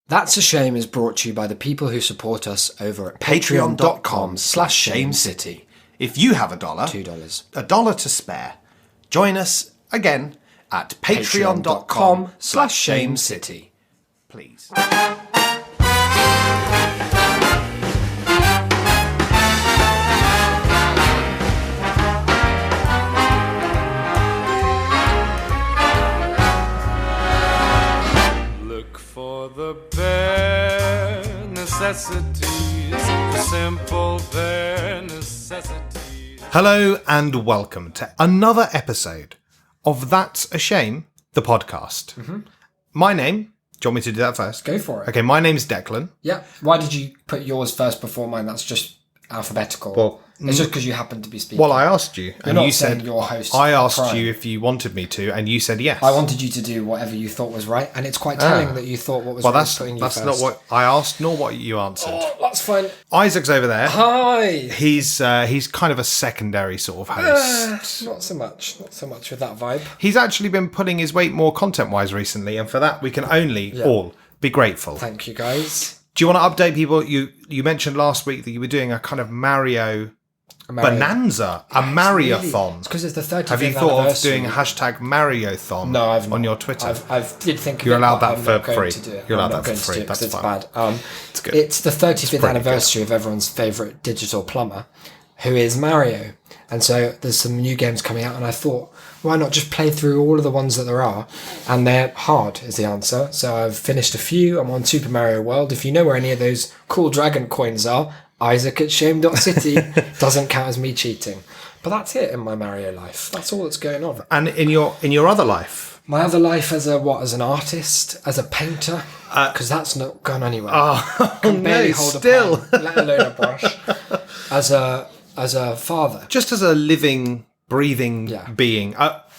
That's a Shame is brought to you by the people who support us over at patreon.com/shamecity. If you have $1, $2. $1 to spare, join us again at patreon.com/shamecity. Please. Look for the bare necessities, the simple bare necessities. Hello and welcome to another episode of That's a Shame, the podcast. Mm-hmm. My name, do you want me to do that first? Go for it. Okay, my name's Declan. Yeah. Why did you put yours first before mine? That's just alphabetical. Well, it's just because you happen to be speaking. Well, I asked you, and not you saying said your host I asked crime. you if you wanted me to, and you said yes. I wanted you to do whatever you thought was right, and it's quite telling that you thought what was Well, right that's putting you not first. what I asked, nor what you answered. Oh, that's fine. Isaac's over there. Hi. He's kind of a secondary sort of host. Not so much. Not so much with that vibe. He's actually been pulling his weight more content-wise recently, and for that we can only all be grateful. Thank you, guys. Do you want to update people? You mentioned last week that you were doing a kind of Mario bonanza, a Mario-thon. It's because it's the 30th Have you thought of anniversary. doing a hashtag Mario-thon No, I've not. on your Twitter? I've did think of You're it, allowed but that I'm for not going free. to do it. You're allowed I'm not that going for to free. do it 'cause That's it's fine. bad. It's good. It's the 35th pretty anniversary of everyone's favourite digital plumber, who is Mario. And so there's some new games coming out, and I thought, why not just play through all of the ones that there are? And they're hard, is the answer. So I've finished a few. I'm on Super Mario World. If you know where any of those cool dragon coins are, Isaac at shame.city. Doesn't count as me cheating. But that's it in my Mario life. That's all that's going on. And in your other life, My other life as an artist, as a painter, because that's not gone anywhere. Can barely hold still. a pen, let alone a brush. As a father. just as a living, breathing Yeah. being,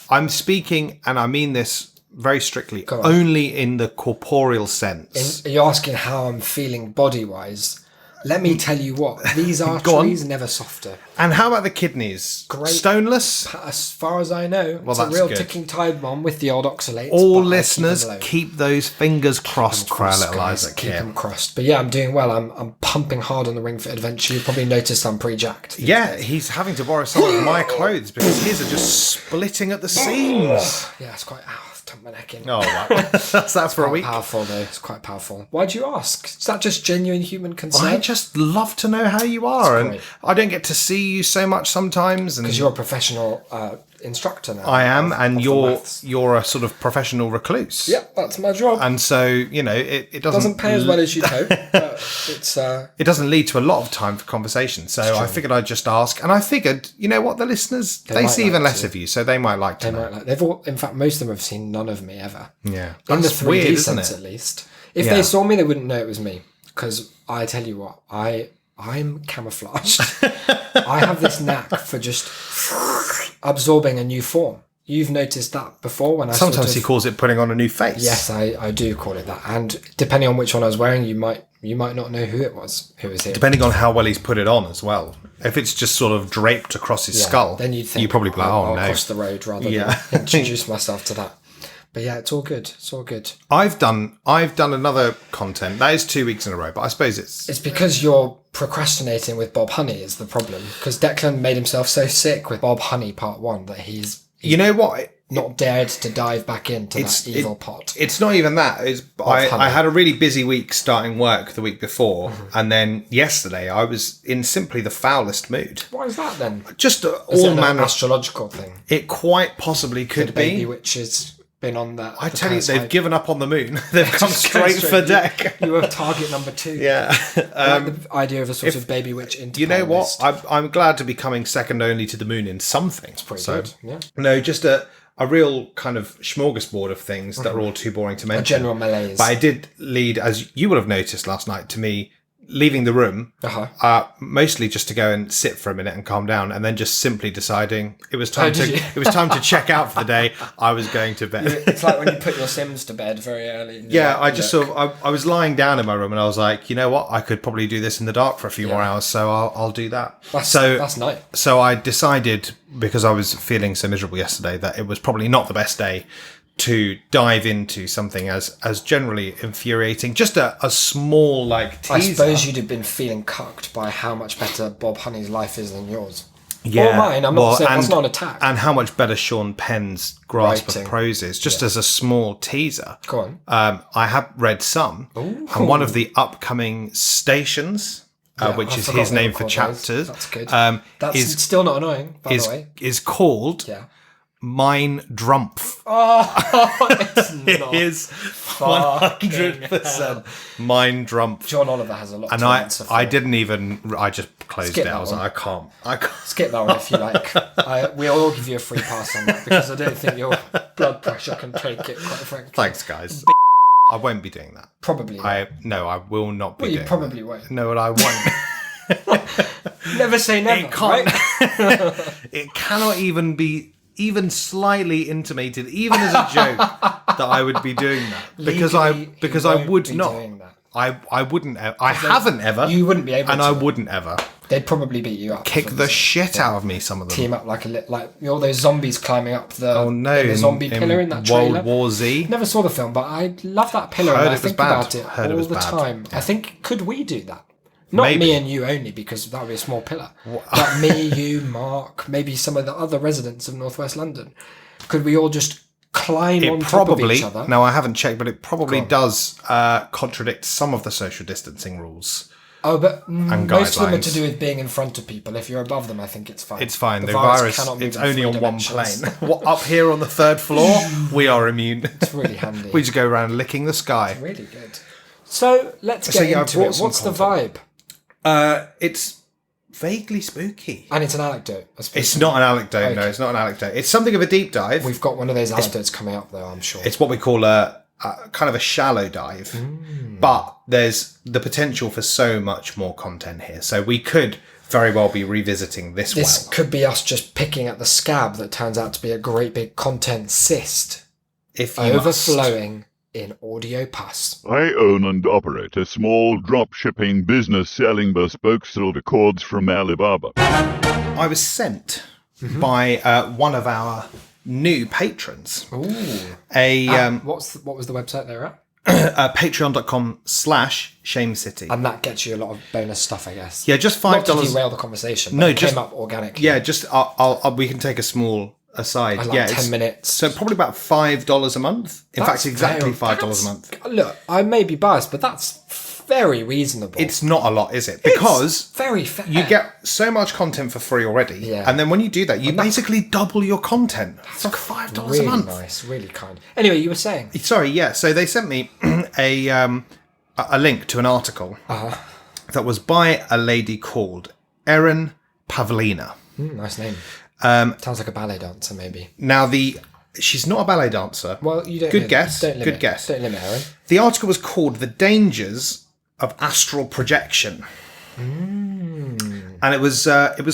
I'm speaking, and I mean this very strictly, Go on. only in the corporeal sense. You're asking how I'm feeling body-wise. Let me tell you what, these on. arteries never softer. And how about the kidneys? Great. Stoneless? As far as I know, it's a that's real good. ticking time bomb with the old oxalates. All but I listeners, keep them low. keep those fingers crossed for our Crossed, little guys, Isaac keep here. them crossed. But yeah, I'm doing well. I'm pumping hard on the Ring Fit Adventure. You've probably noticed I'm pre-jacked. Yeah, he's having to borrow some of my clothes because his are just splitting at the seams. Yeah, it's quite... tuck my neck in. Oh, wow. That's that for a Quite week. powerful though. It's quite powerful. Why do you ask? Is that just genuine human concern? I just love to know how you are, and great. I don't get to see you so much sometimes. And Because you're a professional instructor now. I am, of and the you're maths. a sort of professional recluse. Yep, that's my job. And so it Doesn't pay as well as you'd hope, but it's it doesn't lead to a lot of time for conversation. So I figured I'd just ask, and I figured, you know what, the listeners they might see even like less to. of you, so they might like to know. right. Like they've all, in fact, most of them have seen none of me ever. Yeah, In the that's 3D weird, isn't sense, it? at least. If Yeah. they saw me, they wouldn't know it was me. Because I tell you what, I'm camouflaged. I have this knack for just absorbing a new form. You've noticed that before when I Sometimes he calls it putting on a new face. Yes, I do call it that. And depending on which one I was wearing, you might not know who it was who was here. Depending on how well he's put it on as well. If it's just sort of draped across his skull, then you'd think you probably be like, I'll oh no. cross the road rather Yeah. than introduce myself to that. But yeah, it's all good. It's all good. I've done another content. That is 2 weeks in a row, but I suppose It's because you're procrastinating with Bob Honey is the problem. Because Declan made himself so sick with Bob Honey Part 1 that he's you know what? not dared to dive back into that evil pot. It's not even that. I Honey. had a really busy week starting work the week before, Mm-hmm. and then yesterday I was in simply the foulest mood. Why is that then? Just Is all it an manner. astrological thing? It quite possibly could The baby be. witch has been on that. I tell you, they've given up on the moon. They've come straight for deck. You were target number 2. Yeah. I like the idea of a sort of baby witch Interpol You know what? list. I'm glad to be coming second only to the moon in something. Pretty good. Yeah. No, just a real kind of smorgasbord of things that are all too boring to mention. General malaise. But I did lead, as you would have noticed last night, to me leaving the room, mostly just to go and sit for a minute and calm down, and then just simply deciding it was time did you? it was time to check out for the day. I was going to bed. It's like when you put your Sims to bed very early. and you're Yeah, like, I just look. sort of I was lying down in my room and I was like, you know what, I could probably do this in the dark for a few more hours, so I'll do that. That's nice. So I decided, because I was feeling so miserable yesterday, that it was probably not the best day to dive into something as generally infuriating. Just a small, like, teaser. I suppose you'd have been feeling cucked by how much better Bob Honey's life is than yours. Yeah, or mine. I'm not saying that's not an attack. And how much better Sean Penn's grasp Writing. of prose is, just as a small teaser. Go on. I have read some, and one of the upcoming stations, which I is forgot his they name were for called chapters, those. That's good. That's is still not annoying, by the way. is called Yeah. Mine Drumpf. Oh, it's It not. is Fucking 100% Mine Drumpf. John Oliver has a lot And to answer for. I didn't even. I just closed Skip it. I that was one. like, I can't. Skip that one if you like. We'll all give you a free pass on that because I don't think your blood pressure can take it, quite frankly. Thanks, guys. I won't be doing that. Probably not. I will not be Well, you doing probably that. won't. No, I won't. Never say never, It can't. right? It cannot even be even slightly intimated, even as a joke, that I would be doing that because Legally, I you won't would be not. doing that. I wouldn't. I haven't ever. You wouldn't be able and to. I wouldn't ever They'd probably beat you up. kick for the this. shit out of me. Some of them. Team up like all those zombies climbing up the, Oh no! the zombie pillar in that trailer. World War Z. Never saw the film, but I love that pillar Heard and it I was think bad. about it Heard it all was the bad. time. I think, could we do that? Not Maybe. me and you only, because that would be a small pillar. But me, you, Mark, maybe some of the other residents of Northwest London. Could we all just climb on It top of probably. each other? No, I haven't checked, but it probably Go on. does contradict some of the social distancing rules. Oh, but most of them are guidelines. to do with being in front of people. If you're above them, I think it's fine. It's fine. The cannot virus. move It's in only 3 on one dimensions. plane. Up here on the 3rd floor, we are immune. It's really handy. We just go around licking the sky. Really good. So let's get yeah, I into brought it. some What's the vibe? It's vaguely spooky. And it's an anecdote. I suppose. It's not an anecdote. No, Okay. it's not an anecdote. It's something of a deep dive. We've got one of those anecdotes coming up, though, I'm sure. It's what we call a kind of a shallow dive, but there's the potential for so much more content here. So we could very well be revisiting this This could be us just picking at the scab that turns out to be a great big content cyst if you must. overflowing in audio pus. I own and operate a small drop-shipping business selling bespoke silver cords from Alibaba. I was sent by one of our new patrons Ooh. What was the website they're at? patreon.com/shamecity. And that gets you a lot of bonus stuff, I guess. Yeah, just Not to $5. derail the conversation. But No, it just- came up organically. Yeah, just I'll we can take a small aside. I like yeah, 10 it's- minutes. So probably about $5 a month. In That's fact, exactly very- $5 a that's- month. Look, I may be biased, but that's very reasonable. It's not a lot, is it? Because very fair. you get so much content for free already, Yeah. and then when you do that, you basically double your content for $5 really a month. nice, really kind. Anyway, you were saying. Sorry, yeah. So they sent me a link to an article that was by a lady called Erin Pavlina. Nice name. Sounds like a ballet dancer, maybe. Now she's not a ballet dancer. Well, you don't. Good limit- guess. Don't limit, Good guess. Don't limit, Aaron. The article was called "The Dangers of Astral Projection," and it was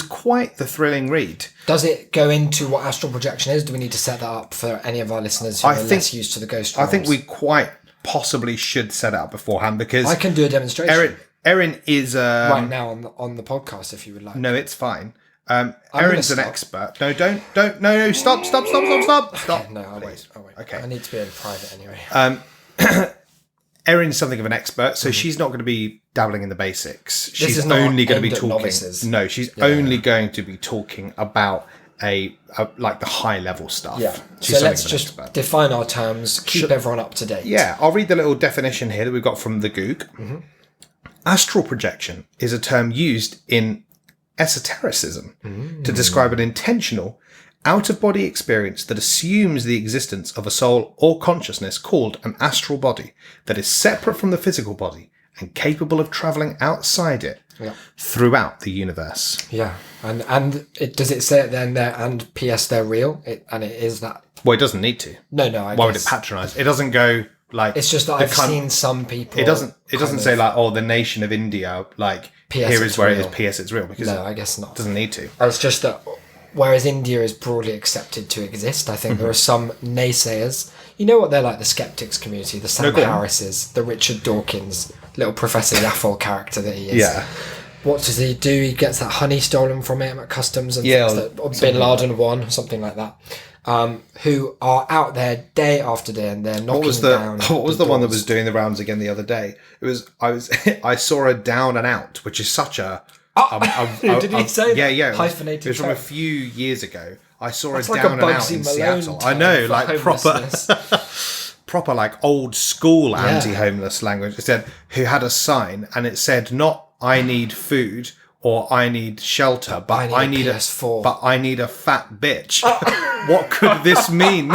quite the thrilling read. Does it go into what astral projection is? Do we need to set that up for any of our listeners who I are think- less used to the ghost I think realms? we quite possibly should set it up beforehand because I can do a demonstration Erin is right now on the podcast if you would like. No, it's fine. gonna Erin's an stop. expert. No, don't. No, stop. Stop. No, I'll wait. Okay. I need to be in private anyway. Erin's something of an expert, so she's not going to be dabbling in the basics. She's is not only going to be aimed at talking. novices. No, she's only going to be talking about a like the high level stuff. Yeah. She's So let's something of an just expert. define our terms, keep everyone up to date. Yeah, I'll read the little definition here that we've got from the Goog. Astral projection is a term used in esotericism to describe an intentional, out-of-body experience that assumes the existence of a soul or consciousness called an astral body that is separate from the physical body and capable of travelling outside it throughout the universe. Yeah. And does it say it then there and P.S. they're real? And it is that. Well, it doesn't need to. No, Why would it guess. patronise? It doesn't go like... It's just that the I've cunt- seen some people. It doesn't kind say of- like, oh, the nation of India, like, P.S. here it's is where it real. is, P.S. it's real, because No, it I guess not. doesn't need to. It's just that whereas India is broadly accepted to exist, I think there are some naysayers. You know what they're like, the skeptics community, the Sam go on. Harrises, the Richard Dawkins, little Professor Yaffle character that he is. Yeah. What does he do? He gets that honey stolen from him at customs and Yeah, things that Bin Laden won, something like that. who are out there day after day, and they're knocking down. What was the one that was doors. doing the rounds again the other day? I saw a Down and Out, which is such a. Did he say that? Yeah. Hyphenated It was from a term. few years ago. I saw It's a like Down a and Out Bugsy in Malone Seattle. term I know, for like proper. homelessness. Proper like old school anti-homeless language. It said who had a sign and it said not I need food or I need shelter, but I need a PS4. but I need a fat bitch. What could this mean?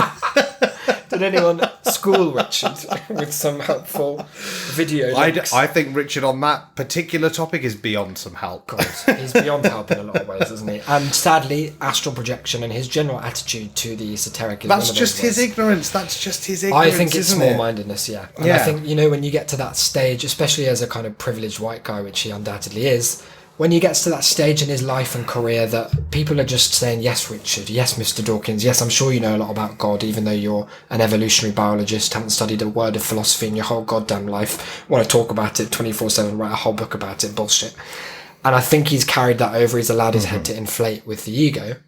Did anyone school Richard with some helpful video links? I think Richard on that particular topic is beyond some help. He's beyond help in a lot of ways, isn't he? And sadly, astral projection and his general attitude to the esoteric is That's one of just those his ways. ignorance. That's just his ignorance. I think it's isn't it? small-mindedness, yeah. And Yeah. I think, when you get to that stage, especially as a kind of privileged white guy, which he undoubtedly is, when he gets to that stage in his life and career that people are just saying, yes, Richard, yes, Mr. Dawkins, yes, I'm sure you know a lot about God, even though you're an evolutionary biologist, haven't studied a word of philosophy in your whole goddamn life, want to talk about it 24/7, write a whole book about it, bullshit. And I think he's carried that over, he's allowed his head to inflate with the ego.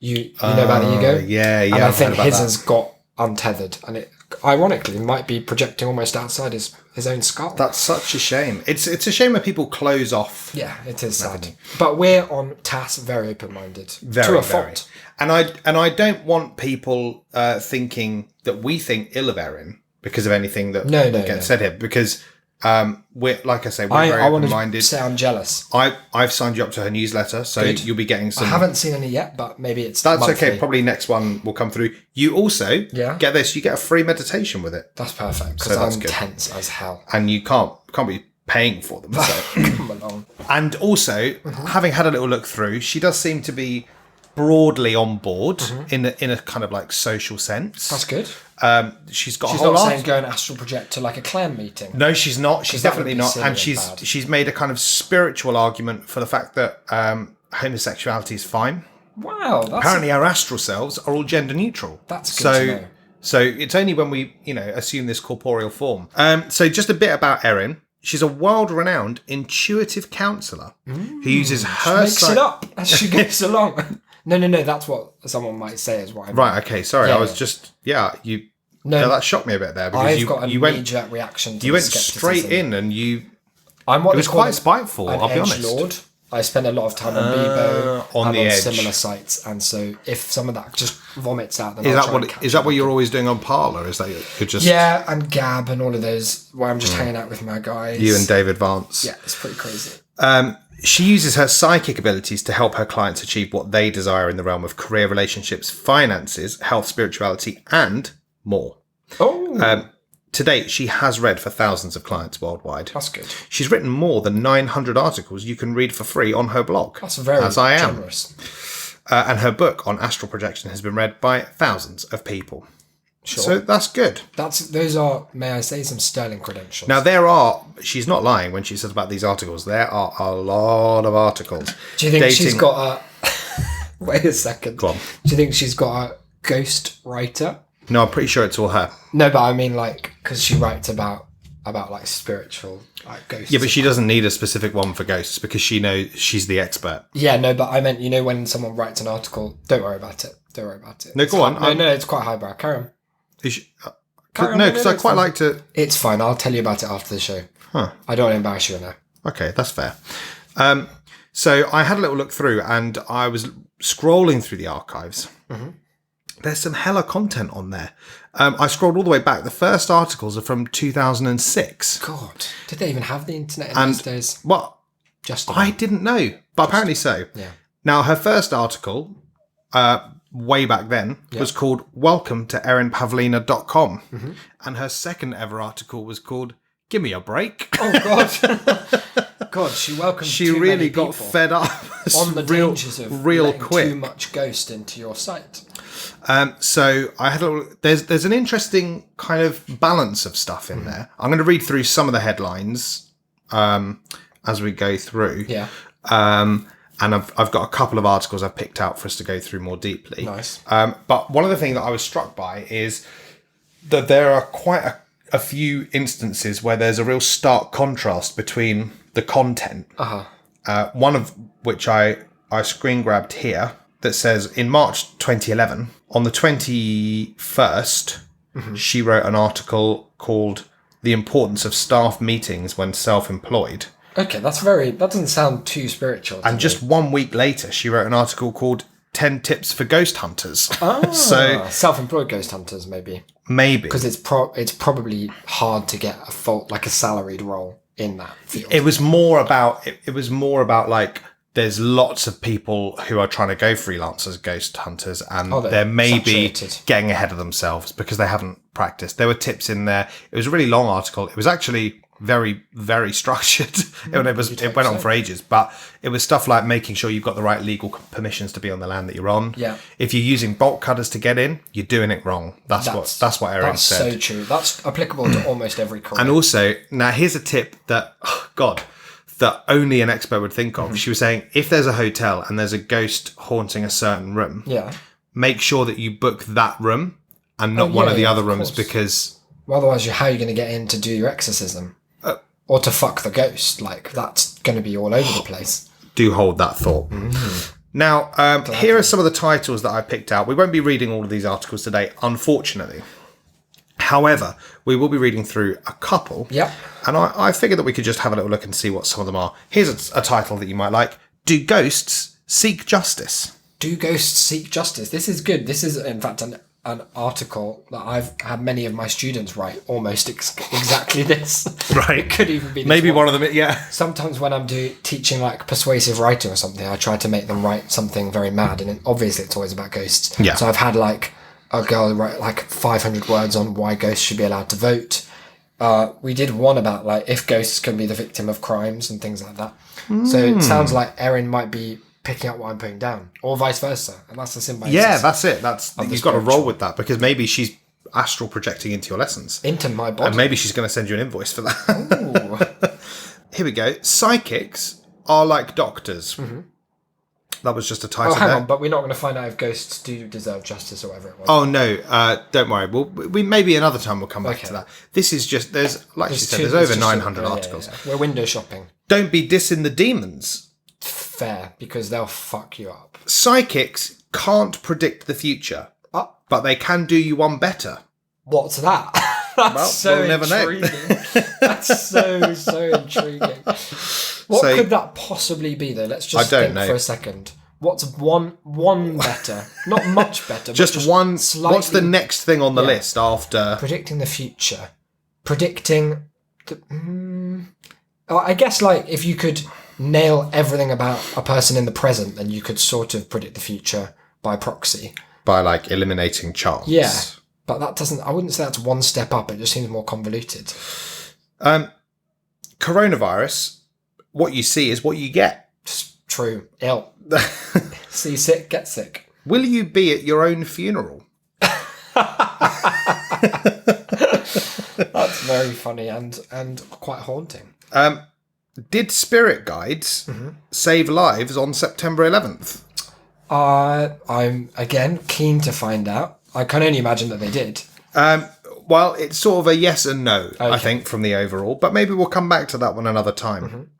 You know about the ego? Yeah. And I I've heard think about his that. has got untethered, and it ironically might be projecting almost outside his own skull. That's such a shame. It's a shame when people close off. Yeah, it is sad. But we're on TAS very open-minded. Very, to a very. fault. And I don't want people thinking that we think ill of Erin because of anything that No, gets said here. Because we're like I say, we're very I want open-minded. to say I'm jealous. I've signed you up to her newsletter, so Good. you'll be getting some. I haven't seen any yet, but maybe it's That's monthly. okay. Probably next one will come through. You also get this. You get a free meditation with it, That's perfect, because So that's I'm good. tense as hell. and you can't be paying for them. So. Come along. And also, having had a little look through, she does seem to be broadly on board in a kind of like social sense. That's good. She's got She's a whole not lot. saying go and astral project to like a clan meeting. No, she's not. She's that would definitely be not. silly And and bad. she's made a kind of spiritual argument for the fact that homosexuality is fine. Wow, that's Apparently, our astral selves are all gender neutral. That's good to know. So it's only when we, assume this corporeal form. So just a bit about Erin. She's a world-renowned intuitive counsellor who uses her makes it up as she goes along. No, that's what someone might say is what I mean. Right. Okay. Sorry. Yeah, I was yeah. just. You. No, Yeah, that shocked me a bit there because I've got a you went knee-jerk reaction to you the went skepticism. straight in and you. I'm what It was they call quite spiteful. an I'll be honest. edgelord. I spend a lot of time on Bebo on and the on edge. similar sites, and so if some of that just vomits out, then Is I'll that try what and catch is that it what back you're in. always doing on Parler? Is that you're just Yeah, and Gab and all of those where I'm just hanging out with my guys. you and David Vance? Yeah, it's pretty crazy. She uses her psychic abilities to help her clients achieve what they desire in the realm of career, relationships, finances, health, spirituality, and more. Oh, To date, she has read for thousands of clients worldwide. that's good. She's written more than 900 articles you can read for free on her blog. That's very as I am. generous. And her book on astral projection has been read by thousands of people. Sure. So that's good. Those are, may I say, some sterling credentials. Now, she's not lying when she says about these articles. There are a lot of articles. do you think she's dating- got a? Wait a second. Go on. Do you think she's got a ghost writer? No, I'm pretty sure it's all her. No, but I mean, like, because she writes about like spiritual, like ghosts. Yeah, but she doesn't need a specific one for ghosts because she knows she's the expert. Yeah, no, but I meant, when someone writes an article, don't worry about it. Don't worry about it. No, It's go on. high- No, it's quite highbrow. Carry on. Is she, Carry on, no, no, because no, I it's quite fine. like to. It's fine. I'll tell you about it after the show. Huh. I don't want to embarrass you now. Okay, that's fair. So I had a little look through and I was scrolling through the archives. Mm-hmm. There's some hella content on there. I scrolled all the way back. The first articles are from 2006. God, did they even have the internet in And those days? what? Just I didn't know, but apparently so. Yeah. Now, her first article, way back then, was called Welcome to ErinPavlina.com. Mm-hmm. And her second ever article was called Give Me a Break. Oh God, God, she welcomed. She too really many got people fed up on the dangers of real letting quick. too much ghost into your site. So I had a little, there's an interesting kind of balance of stuff in there. I'm going to read through some of the headlines as we go through. Yeah, And I've got a couple of articles I've picked out for us to go through more deeply. Nice. But one of the things that I was struck by is that there are quite a few instances where there's a real stark contrast between the content. One of which I screen grabbed here. that says in March 2011, on the 21st, she wrote an article called "The Importance of Staff Meetings When Self-Employed." Okay, that doesn't sound too spiritual. And just 1 week later, she wrote an article called 10 Tips for Ghost Hunters. So self-employed ghost hunters, maybe. maybe. Because it's probably hard to get a salaried role in that field. It was more about, like, there's lots of people who are trying to go freelance as ghost hunters, and they're maybe saturated. getting ahead of themselves because they haven't practiced. There were tips in there. It was a really long article. It was actually very, very structured. It went on for ages, but it was stuff like making sure you've got the right legal permissions to be on the land that you're on. Yeah. If you're using bolt cutters to get in, you're doing it wrong. That's what Erin said. That's so true. That's applicable to almost every career. And also, now here's a tip that, that only an expert would think of. She was saying, if there's a hotel and there's a ghost haunting a certain room, make sure that you book that room and not one of the other rooms, because... Well, otherwise, how are you going to get in to do your exorcism? Or to fuck the ghost? Like, that's going to be all over the place. Do hold that thought. Now, here are some of the titles that I picked out. We won't be reading all of these articles today, unfortunately. However, we will be reading through a couple. Yep. And I figured that we could just have a little look and see what some of them are. Here's a title that you might like. Do Ghosts Seek Justice? Do ghosts seek justice? This is good. This is, in fact, an article that I've had many of my students write almost exactly this. Right. It could even be this Maybe one of them, yeah. Sometimes when I'm teaching like persuasive writing or something, I try to make them write something very mad, and obviously it's always about ghosts. Yeah. So I've had like a girl write like 500 words on why ghosts should be allowed to vote. We did one about like if ghosts can be the victim of crimes and things like that. So it sounds like Erin might be picking up what I'm putting down, or vice versa, and that's the symbiosis. Yeah, that's it. You've got to roll with that, because maybe she's astral projecting into your lessons, into my body, and maybe she's going to send you an invoice for that. Here we go. Psychics are like doctors. That was just a title. Oh, hang there. on, but we're not going to find out if ghosts do deserve justice or whatever it was. Oh no, don't worry. We maybe another time we'll come back to that. This is just there's she said, there's over 900 articles. Yeah. We're window shopping. Don't be dissing the demons. Fair, because they'll fuck you up. Psychics can't predict the future, but they can do you one better. What's that? That's we'll never know. That's so intriguing. What could that possibly be, though? Let's just think for a second. What's one better? Not much better. just one. What's the next thing on the list after predicting the future? Predicting. I guess like if you could nail everything about a person in the present, then you could sort of predict the future by proxy. By like eliminating chance. Yeah. But that doesn't, I wouldn't say that's one step up. It just seems more convoluted. Coronavirus, what you see is what you get. Just true. Ill. See sick, get sick. Will you be at your own funeral? That's very funny and quite haunting. Did spirit guides save lives on September 11th? I'm, again, keen to find out. I can only imagine that they did. Well, it's sort of a yes and no, okay. I think, from the overall. But maybe we'll come back to that one another time.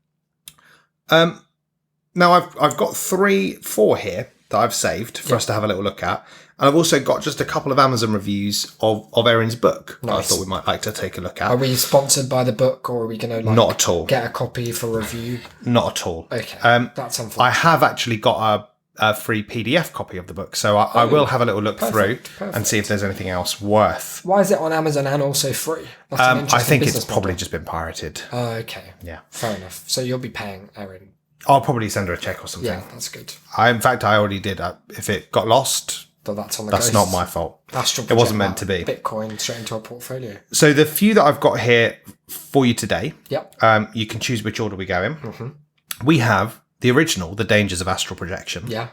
Now, I've got 4 here that I've saved for us to have a little look at. And I've also got just a couple of Amazon reviews of Erin's book that I thought we might like to take a look at. Are we sponsored by the book, or are we going to Not at all. Get a copy for review? Not at all. Okay, that's unfortunate. I have actually got a free PDF copy of the book, so I will have a little look through and see if there's anything else worth. Why is it on Amazon and also free? I think it's probably just been pirated. Oh, okay. Yeah. Fair enough. So you'll be paying Erin. I'll probably send her a check or something. Yeah, that's good. In fact, I already did. If it got lost, but that's not my fault. It wasn't meant to be. Bitcoin straight into our portfolio. So the few that I've got here for you today, yep. You can choose which order we go in. We have the original, The Dangers of Astral Projection. Yeah.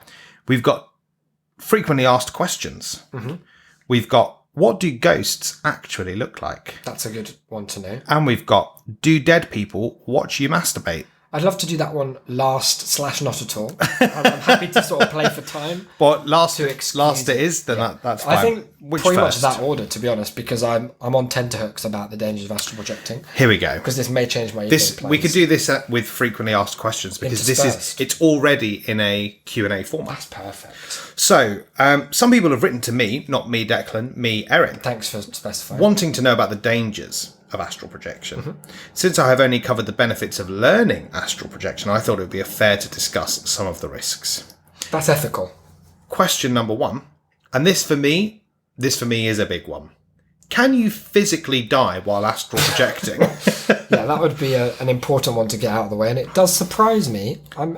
We've got frequently asked questions. We've got, what do ghosts actually look like? That's a good one to know. And we've got, do dead people watch you masturbate? I'd love to do that one last/not at all. I'm happy to sort of play for time. But last excuse it is, then that's fine. I think Which pretty first? much that order, to be honest, because I'm on tenterhooks about the dangers of astral projecting. Here we go. Because this may change my This evening we could plans. do this with frequently asked questions because Interspersed. it's already in a Q&A format. That's perfect. So, some people have written to me, not me, Declan, me, Erin, Thanks for specifying. wanting to know about the dangers of astral projection. Since I have only covered the benefits of learning astral projection, I thought it would be fair to discuss some of the risks. That's ethical. Question number 1, and this for me is a big one. Can you physically die while astral projecting? Yeah, that would be an important one to get out of the way, and it does surprise me. I'm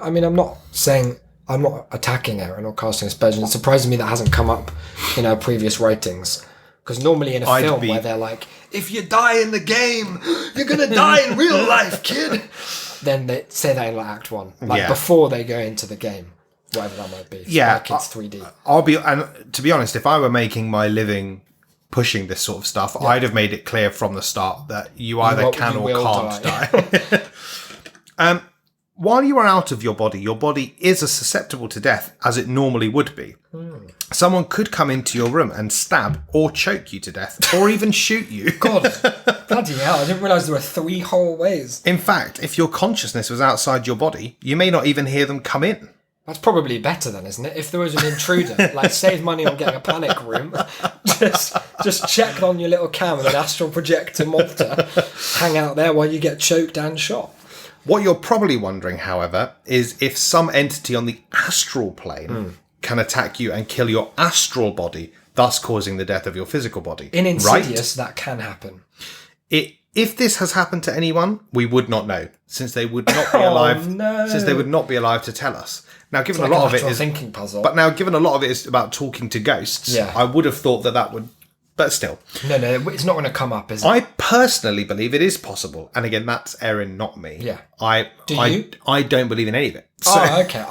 not attacking Erin or casting aspersions. It surprises me that hasn't come up in our previous writings. Because normally in a film where they're like, if you die in the game, you're going to die in real life, kid. Then they say that in like Act 1. Like before they go into the game. Whatever that might be. Yeah. Like it's 3D. And to be honest, if I were making my living pushing this sort of stuff, I'd have made it clear from the start that you either can or can't die. While you are out of your body is as susceptible to death as it normally would be. Someone could come into your room and stab or choke you to death, or even shoot you. God, bloody hell, I didn't realise there were 3 whole ways. In fact, if your consciousness was outside your body, you may not even hear them come in. That's probably better then, isn't it? If there was an intruder, like save money on getting a panic room, just check on your little cam with an astral projector monitor, hang out there while you get choked and shot. What you're probably wondering, however, is if some entity on the astral plane can attack you and kill your astral body, thus causing the death of your physical body. In Insidious, that can happen. If this has happened to anyone, we would not know, since they would not be alive. No. Since they would not be alive to tell us. Now, given It's a like lot a of it lateral is thinking puzzle. but now given a lot of it is about talking to ghosts, Yeah. I would have thought that would. But still, No, it's not going to come up, is it? I personally believe it is possible, and again, that's Erin, not me. Yeah. Do you? I don't believe in any of it. So, Oh, okay.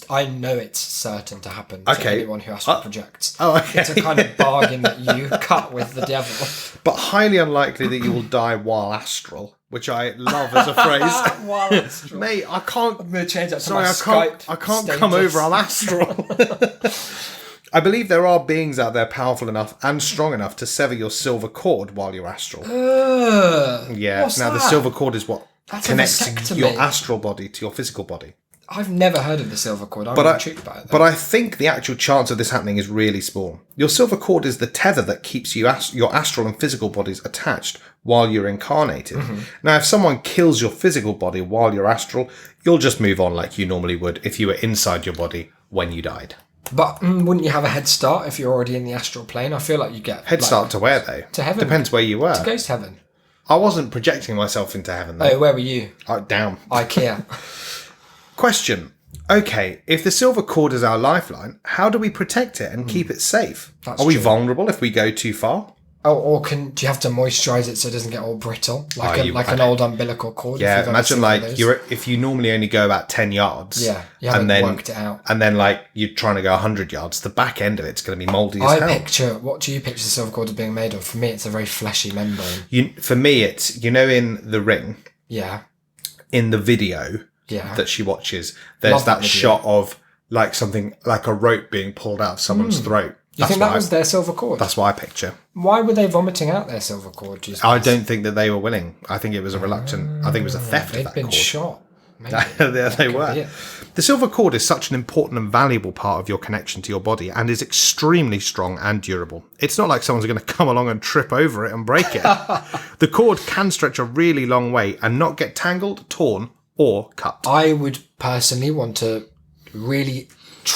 I know it's certain to happen to Okay. anyone who astral projects. Oh, okay. It's a kind of bargain that you cut with the devil. but highly unlikely that you will die while astral, which I love as a phrase. While astral. Mate, I can't. I'm going to change that to Sorry, my Skype I can't status. come over. I'm astral. I believe there are beings out there powerful enough and strong enough to sever your silver cord while you're astral. Yeah. what's Now the that? silver cord is what That's a connects vasectomy. your astral body to your physical body. I've never heard of the silver cord. I'm But really I, intrigued by it. but I think the actual chance of this happening is really small. Your silver cord is the tether that keeps your astral and physical bodies attached while you're incarnated. Now, if someone kills your physical body while you're astral, you'll just move on like you normally would if you were inside your body when you died. But wouldn't you have a head start if you're already in the astral plane? I feel like you get Head start to where, though? To heaven. Depends where you were. Ghost heaven. I wasn't projecting myself into heaven, though. Oh, where were you? Down. IKEA. Question. Okay, if the silver cord is our lifeline, how do we protect it and keep it safe? That's Are we true. vulnerable if we go too far? Oh, or do you have to moisturise it so it doesn't get all brittle, like Oh, an old umbilical cord? if Yeah, you've ever imagine seen one of like those. if you normally only go about 10 yards. Yeah, you haven't worked it out. And then like you're trying to go 100 yards, the back end of it's going to be mouldy as hell. What do you picture the silver cord as being made of? For me, it's a very fleshy membrane. For me, it's, in The Ring, Yeah, in the video yeah. that she watches, there's Love that that video. shot of like something like a rope being pulled out of someone's throat. You think that was their silver cord? That's what I picture. Why were they vomiting out their silver cord? Do you I suppose? don't think that they were willing. I think it was a reluctant. I think it was a theft of They've that been cord. shot. Maybe. There they Could were. be it. The silver cord is such an important and valuable part of your connection to your body and is extremely strong and durable. It's not like someone's going to come along and trip over it and break it. The cord can stretch a really long way and not get tangled, torn, or cut. I would personally want to really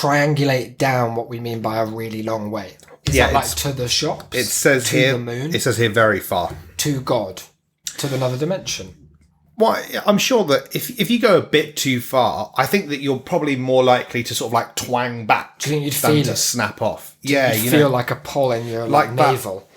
triangulate down what we mean by a really long way. Is Yeah, that like it's- to the shops? It says to here. the moon, It says here very far. to God, to another dimension. Well, I'm sure that if you go a bit too far, I think that you're probably more likely to sort of like twang back. Do you think you'd than feel to it? snap off? Yeah, You feel like a pull in your Like that. navel.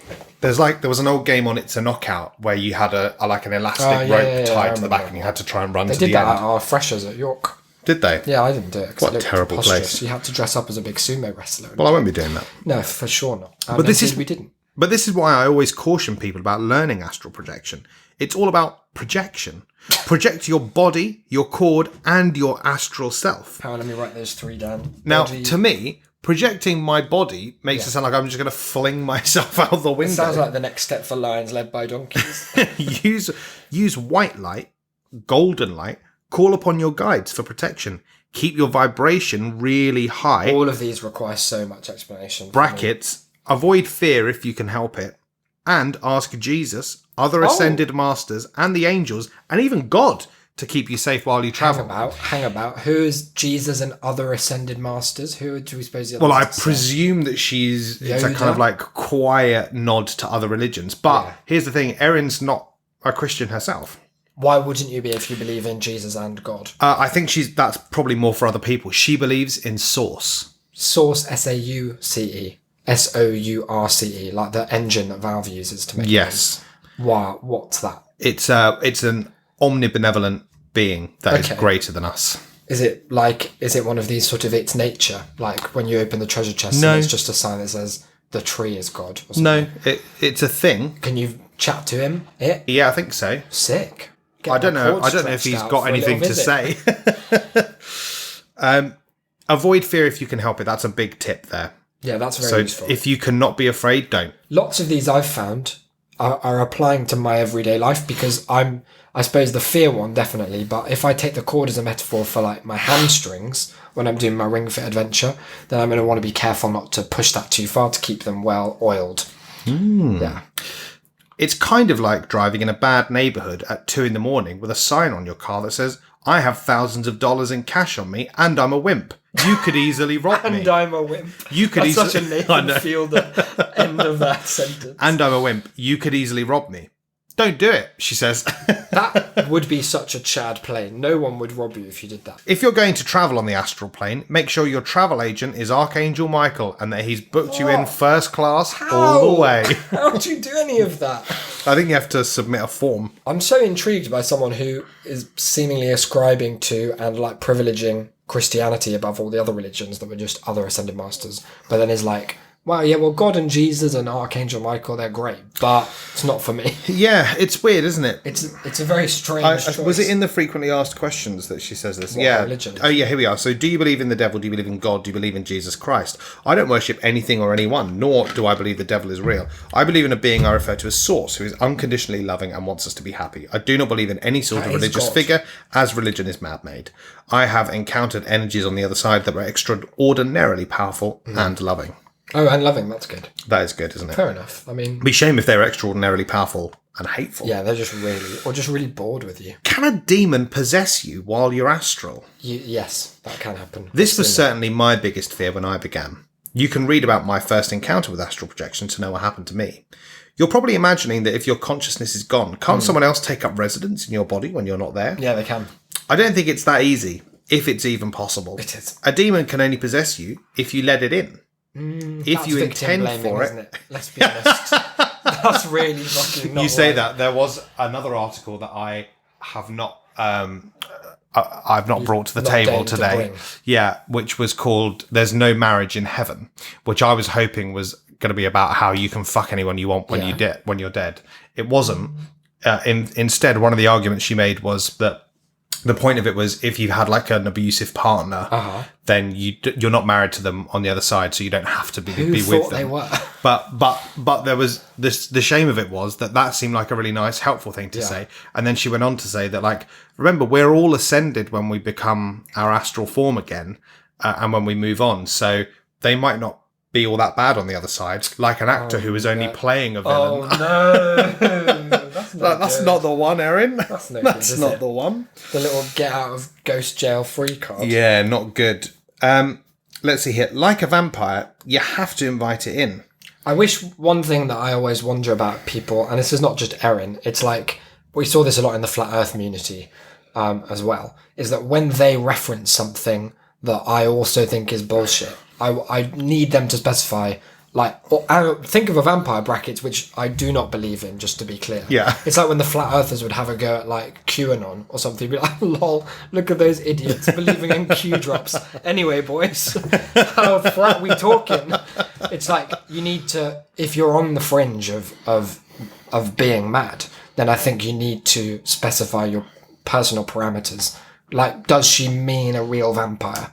there was an old game on It's a Knockout where you had a like an elastic Oh, yeah, rope yeah, yeah, I tied to the back remember. and you had to try and run They to did the that end. at our freshers at York. Did they? Yeah, I didn't do it. 'cause What it looked terrible preposterous. place. You had to dress up as a big sumo wrestler. Well, I won't be doing that. No, for sure not. But this is we didn't. But this is why I always caution people about learning astral projection. It's all about projection. Project your body, your cord, and your astral self. Hang on, let me write those 3 down. Now, Body- to me, projecting my body makes it sound like I'm just going to fling myself out the window. Sounds like the next step for lions led by donkeys. use white light, golden light, call upon your guides for protection. Keep your vibration really high. All of these require so much explanation. Brackets, avoid fear if you can help it. And ask Jesus, other ascended masters, and the angels, and even God to keep you safe while you travel. Hang about. Who is Jesus and other ascended masters? Who do we suppose the Well, I others to say? presume that it's a Yoda? kind of like quiet nod to other religions. But here's the thing, Erin's not a Christian herself. Why wouldn't you be if you believe in Jesus and God? I think that's probably more for other people. She believes in Source. Source, Sauce. Source, like the engine that Valve uses to make Yes. games. Wow, what's that? It's an omnibenevolent being that is Okay. greater than us. Is it one of these sort of its nature? Like when you open the treasure chest, No. and it's just a sign that says the tree is God. Or something? No, it's a thing. Can you chat to him? Yeah, I think so. Sick. Get I don't my know. cord I don't know if stretched he's out got for a little anything to visit. say. Avoid fear if you can help it. That's a big tip there. Yeah, that's very So useful. if you cannot be afraid, don't. Lots of these I've found are applying to my everyday life because I suppose the fear one definitely, but if I take the cord as a metaphor for like my hamstrings when I'm doing my Ring Fit adventure, then I'm going to want to be careful not to push that too far to keep them well oiled. Yeah. It's kind of like driving in a bad neighborhood at 2 a.m. with a sign on your car that says, I have thousands of dollars in cash on me and I'm a wimp. You could easily rob me. And I'm a wimp. You could That's such a easily... I know. Nathan Fielder end of that sentence. And I'm a wimp. You could easily rob me. Don't do it, she says. That would be such a Chad play. No one would rob you if you did that. If you're going to travel on the astral plane, make sure your travel agent is Archangel Michael and that he's booked you in first class all the way. How would you do any of that? I think you have to submit a form. I'm so intrigued by someone who is seemingly ascribing to and like privileging Christianity above all the other religions that were just other ascended masters, but then is like, wow, yeah, well, God and Jesus and Archangel Michael, they're great, but it's not for me. Yeah, it's weird, isn't it? It's a very strange choice. Was it in the frequently asked questions that she says this? What Yeah. religion is Oh, yeah, here we are. So, do you believe in the devil? Do you believe in God? Do you believe in Jesus Christ? I don't worship anything or anyone, nor do I believe the devil is real. I believe in a being I refer to as Source, who is unconditionally loving and wants us to be happy. I do not believe in any sort of That is religious God. figure, as religion is man-made. I have encountered energies on the other side that were extraordinarily powerful and loving. Oh, and loving, that's good. That is good, isn't it? Fair enough. I mean, It'd be a shame if they were extraordinarily powerful and hateful. yeah, they're just really bored with you. Can a demon possess you while you're astral? Yes, that can happen. This I've was seen certainly my biggest fear when I began. You can read about my first encounter with astral projection to know what happened to me. You're probably imagining that if your consciousness is gone, can't someone else take up residence in your body when you're not there? that. Yeah, they can. I don't think it's that easy, if it's even possible. It is. A demon can only possess you if you let it in. If That's you victim intend blaming, for isn't it. it? Let's be honest. That's really fucking not You say right. that. There was another article that I have not... I've not brought to the not table deigned to today. bring. Yeah, which was called "There's No Marriage in Heaven," which I was hoping was going to be about how you can fuck anyone you want when you're dead. It wasn't. Instead, one of the arguments she made was that the point of it was if you had like an abusive partner, then you're not married to them on the other side, so you don't have to be Who with thought them. they were? But there was this. The shame of it was that seemed like a really nice, helpful thing to say. And then she went on to say that, like, remember, we're all ascended when we become our astral form again, and when we move on. So they might not be all that bad on the other side, like an actor who is only playing a villain. Oh no, That's not the one, Erin. That's no That's good, is not it? the one. The little get out of ghost jail free card. Yeah, not good. Let's see here. Like a vampire, you have to invite it in. I wish one thing that I always wonder about people, and this is not just Erin, it's like, we saw this a lot in the Flat Earth community as well, is that when they reference something that I also think is bullshit, I need them to specify, like, think of a vampire brackets, which I do not believe in, just to be clear. Yeah. It's like when the Flat Earthers would have a go at, like, QAnon or something, be like, lol, look at those idiots believing in Q drops. Anyway, boys, how flat we talking? It's like, you need to, if you're on the fringe of being mad, then I think you need to specify your personal parameters. Like, does she mean a real vampire?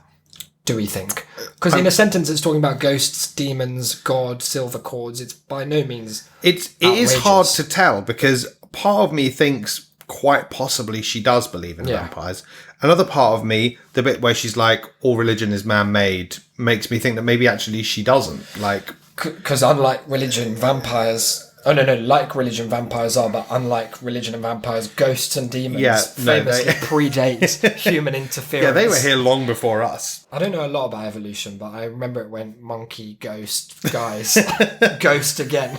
Do we think? Because in a sentence it's talking about ghosts, demons, God, silver cords. It's by no means It is hard to tell, because part of me thinks quite possibly she does believe in vampires. Another part of me, the bit where she's like, all religion is man-made, makes me think that maybe actually she doesn't. Like, because unlike religion, vampires... Oh, no, like religion, vampires are, but unlike religion and vampires, ghosts and demons famously predate human interference. yeah, they were here long before us. I don't know a lot about evolution, but I remember it went monkey, ghost, guys, ghost again.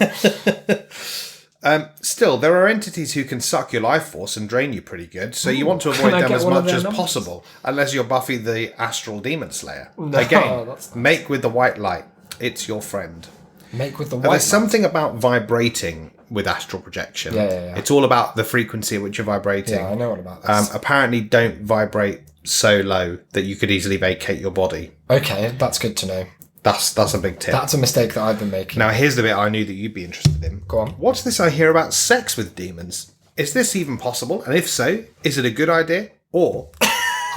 Still, there are entities who can suck your life force and drain you pretty good, so you want to avoid them as much as possible, unless you're Buffy the Astral Demon Slayer. Again, make with the white light. It's your friend. Make with the Now, white there's light. something about vibrating with astral projection. Yeah. It's all about the frequency at which you're vibrating. Yeah, I know all about this. Apparently, don't vibrate so low that you could easily vacate your body. Okay, that's good to know. That's a big tip. That's a mistake that I've been making. Now, here's the bit I knew that you'd be interested in. Go on. What's this I hear about sex with demons? Is this even possible? And if so, is it a good idea or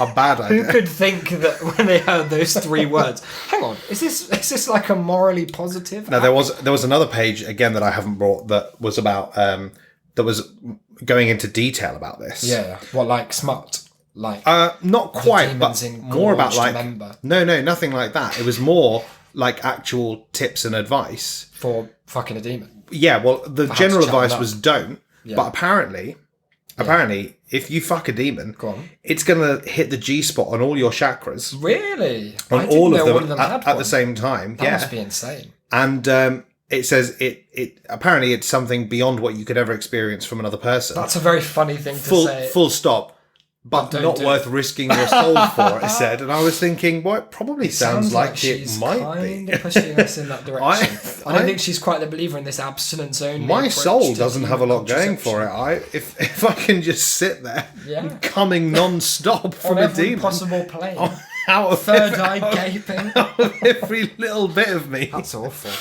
a bad idea? Who could think that when they heard those three words? Hang on, is this like a morally positive? Now, there was another page again that I haven't brought that was about that was going into detail about this. Yeah. What, like smut? Like Not quite, but demons more about engorged like member. no, nothing like that. It was more like actual tips and advice. For fucking a demon. Yeah, well, the Perhaps general chat advice it up. was don't. Yeah. But apparently, if you fuck a demon, Go on. it's gonna hit the G spot on all your chakras, Really? on I didn't all know of them, at had the same time. That yeah, must be insane. and it says it apparently it's something beyond what you could ever experience from another person. That's a very funny thing to say. Full stop. But don't not do worth it. risking your soul for, it said. And I was thinking, well, it probably sounds like she's it might kind be. of pushing us in that direction. I don't I- think she's quite the believer in this abstinence only. My approach soul to doesn't have a human lot going for it. If I can just sit there, Yeah. coming non-stop from on a every demon, possible plane. out of Third eye gaping. every little bit of me. That's awful.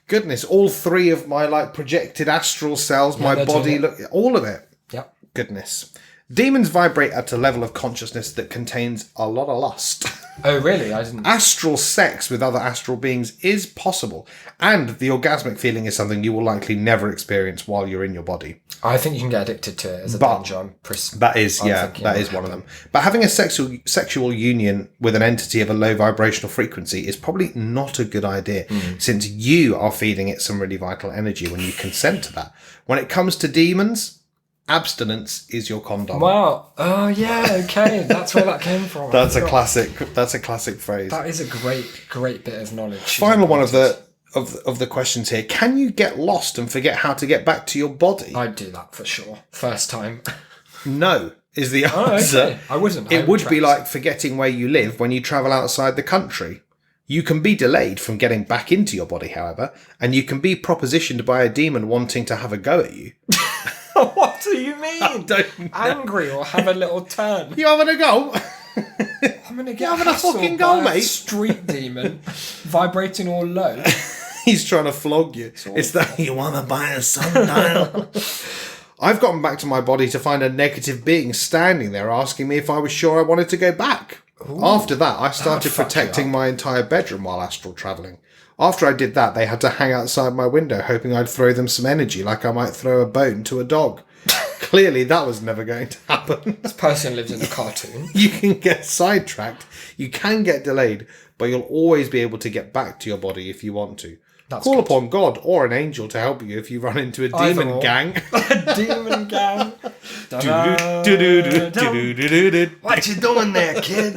Goodness, all three of my like projected astral cells, my they're body, doing look, all of it. Yep. Goodness. Demons vibrate at a level of consciousness that contains a lot of lust. Oh, really? I didn't. Astral sex with other astral beings is possible, and the orgasmic feeling is something you will likely never experience while you're in your body. I think you can get addicted to it as a But danger. That is, I'm yeah, thinking that will is one of them. But having a sexual union with an entity of a low vibrational frequency is probably not a good idea, since you are feeding it some really vital energy when you consent to that. When it comes to demons, abstinence is your condom. Wow. Oh, yeah. Okay. That's where that came from. I That's a forgot. classic. That's a classic phrase. That is a great bit of knowledge. Final one of the questions here. Can you get lost and forget how to get back to your body? I'd do that for sure. First time. No, is the Oh, answer. okay. I wouldn't. It I would be trust. like forgetting where you live when you travel outside the country. You can be delayed from getting back into your body, however, and you can be propositioned by a demon wanting to have a go at you. What do you mean? don't know. Angry or have a little turn? You having a go? I'm gonna get having a hassled fucking by go, a mate? Street demon, vibrating all low. He's trying to flog you. It's that you want to buy a sundial. I've gotten back to my body to find a negative being standing there asking me if I was sure I wanted to go back. After that, I started fuck you protecting up. my entire bedroom while astral travelling. After I did that, they had to hang outside my window, hoping I'd throw them some energy like I might throw a bone to a dog. Clearly, that was never going to happen. This person lives in a cartoon. You can get sidetracked, you can get delayed, but you'll always be able to get back to your body if you want to. That's Call good. upon God or an angel to help you if you run into a Either demon or. gang. Demon gang. What you doing there, kid?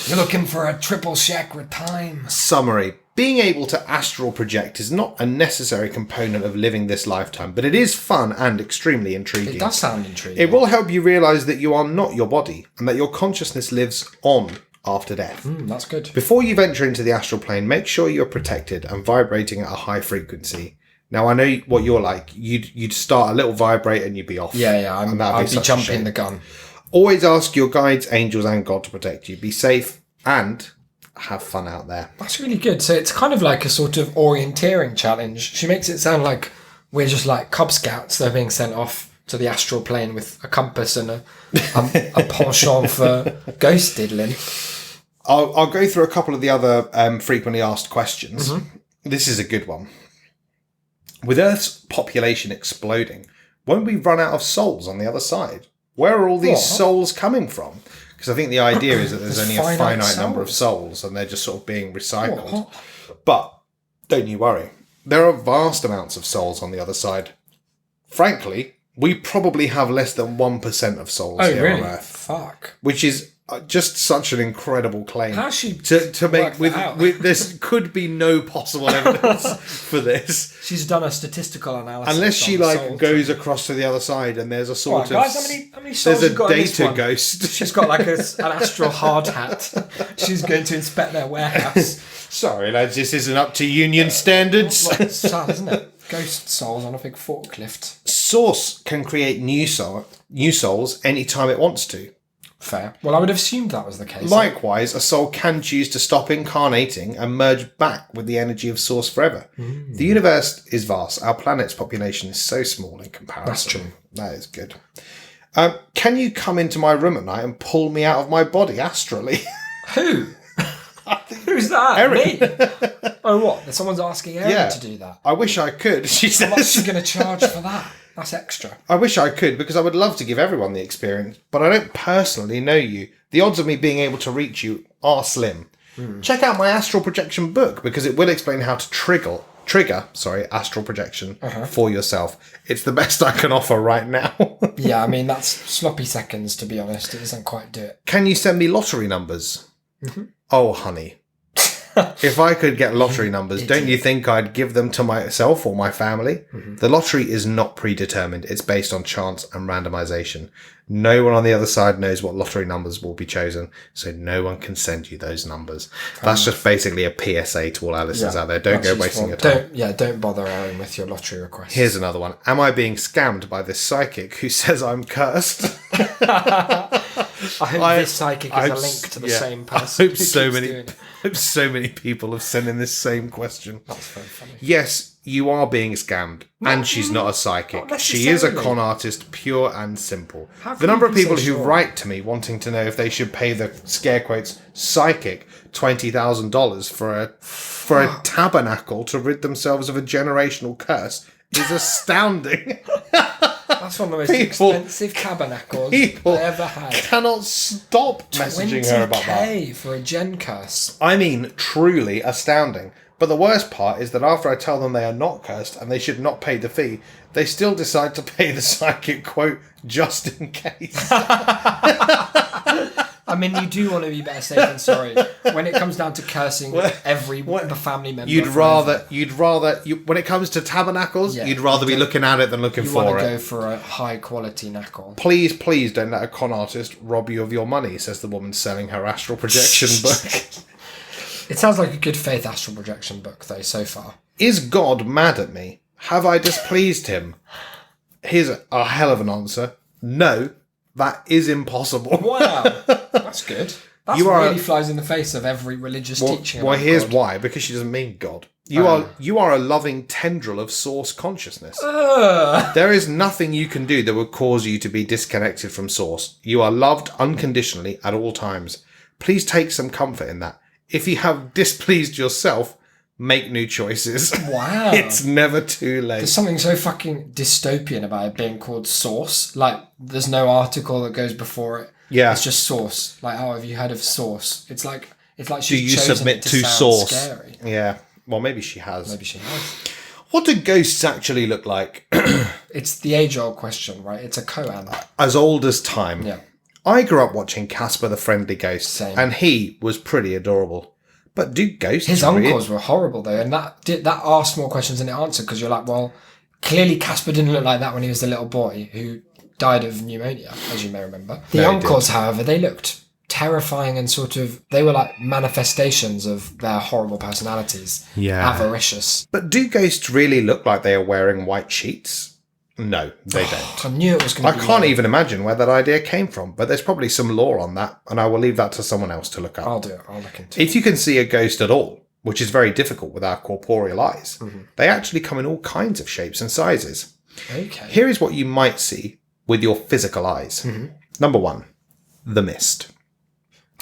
You're looking for a triple chakra time. Summary. Being able to astral project is not a necessary component of living this lifetime, but it is fun and extremely intriguing. It does sound intriguing. It will help you realise that you are not your body and that your consciousness lives on after death. That's good. Before you venture into the astral plane, make sure you're protected and vibrating at a high frequency. Now, I know what you're like. You'd start a little vibrate and you'd be off. Yeah. And that'd I'd be such a jumping shame. the gun. Always ask your guides, angels, and God to protect you. Be safe and have fun out there. That's really good. So it's kind of like a sort of orienteering challenge. She makes it sound like we're just like Cub Scouts. They're being sent off to the astral plane with a compass and a penchant for ghost diddling. I'll go through a couple of the other frequently asked questions. Mm-hmm. This is a good one. With Earth's population exploding, won't we run out of souls on the other side? Where are all these What? souls coming from? Because I think the idea is that there's only a finite finite number of souls and they're just sort of being recycled. What? But don't you worry. There are vast amounts of souls on the other side. Frankly, we probably have less than 1% of souls here on Earth, Fuck. which is just such an incredible claim. How's she to make worked that out? with this could be no possible evidence for this She's done a statistical analysis. unless she on the like soul goes tree. across to the other side and there's a Right, sort guys, of how many souls there's you a got in this data one? ghost. She's got like an astral hard hat. She's going to inspect their warehouse. Sorry lads, this isn't up to union standards. Well, it's sad, isn't it? Ghost souls on a big forklift. Source can create new souls anytime it wants to. Fair. Well, I would have assumed that was the case. Likewise, a soul can choose to stop incarnating and merge back with the energy of Source forever. The universe is vast. Our planet's population is so small in comparison. That's true. That is good. Can you come into my room at night and pull me out of my body astrally? Who? Who's that? Erin. Me? Oh, what? Someone's asking Erin Yeah. to do that. I wish I could, she How much are says. you going to charge for that? That's extra. I wish I could because I would love to give everyone the experience, but I don't personally know you. The odds of me being able to reach you are slim. Check out my astral projection book because it will explain how to trigger astral projection for yourself. It's the best I can offer right now. Yeah, I mean, that's sloppy seconds, to be honest. It doesn't quite do it. Can you send me lottery numbers? Oh, honey. If I could get lottery numbers, don't you think I'd give them to myself or my family? The lottery is not predetermined. It's based on chance and randomization. No one on the other side knows what lottery numbers will be chosen, so no one can send you those numbers. That's just basically a PSA to all our listeners out there. Don't go wasting your time. Don't bother Erin with your lottery requests. Here's another one. Am I being scammed by this psychic who says I'm cursed? I hope this psychic is a link to the same person. I hope so many people have sent in this same question. That's very funny. Yes, you are being scammed, and she's not a psychic. not She is a necessarily. con artist, pure and simple. How The can number you of be people so who sure? write to me wanting to know if they should pay the scare quotes psychic $20,000 for a tabernacle to rid themselves of a generational curse is astounding. That's one of the most People- expensive tabernacles People I ever had. cannot stop messaging her about that. $20,000 for a gen curse. I mean, truly astounding. But the worst part is that after I tell them they are not cursed and they should not pay the fee, they still decide to pay the psychic quote just in case. I mean, you do want to be better safe than sorry. When it comes down to cursing the family member, You'd forever, rather, when it comes to tabernacles, Yeah, you'd rather be looking at it than looking you want for to it. go for a high quality knuckle. Please don't let a con artist rob you of your money, says the woman selling her astral projection book. It sounds like a good faith astral projection book, though, so far. Is God mad at me? Have I displeased him? Here's a hell of an answer. No, that is impossible. Wow, that's good. That You are really flies in the face of every religious teaching. Well, about here's God. why. Because she doesn't mean God. You are a loving tendril of source consciousness. There is nothing you can do that would cause you to be disconnected from source. You are loved unconditionally at all times. Please take some comfort in that. If you have displeased yourself, make new choices. Wow. It's never too late. There's something so fucking dystopian about it being called Source. Like, there's no article that goes before it. Yeah. It's just Source. Like, oh, have you heard of Source? It's like Do she's you chosen submit it to sound source? Scary. Yeah. Well, maybe she has. Maybe she has. What do ghosts actually look like? It's the age-old question, right? It's a koan. As old as time. Yeah. I grew up watching Casper the Friendly Ghost, Same. and he was pretty adorable. But do ghosts His really- uncles were horrible, though, and that asked more questions than it answered, because you're like, well, clearly Casper didn't look like that when he was a little boy who died of pneumonia, as you may remember. The No, he uncles, however, they looked terrifying and sort of, they were like manifestations of their horrible personalities. Yeah. Avaricious. But do ghosts really look like they are wearing white sheets? No, they don't. I knew it was going I to be... can't even imagine where that idea came from, but there's probably some lore on that, and I will leave that to someone else to look up. I'll do it. I'll look into it. If you can see a ghost at all, which is very difficult with our corporeal eyes. They actually come in all kinds of shapes and sizes. Okay. Here is what you might see with your physical eyes. Number 1, the mist.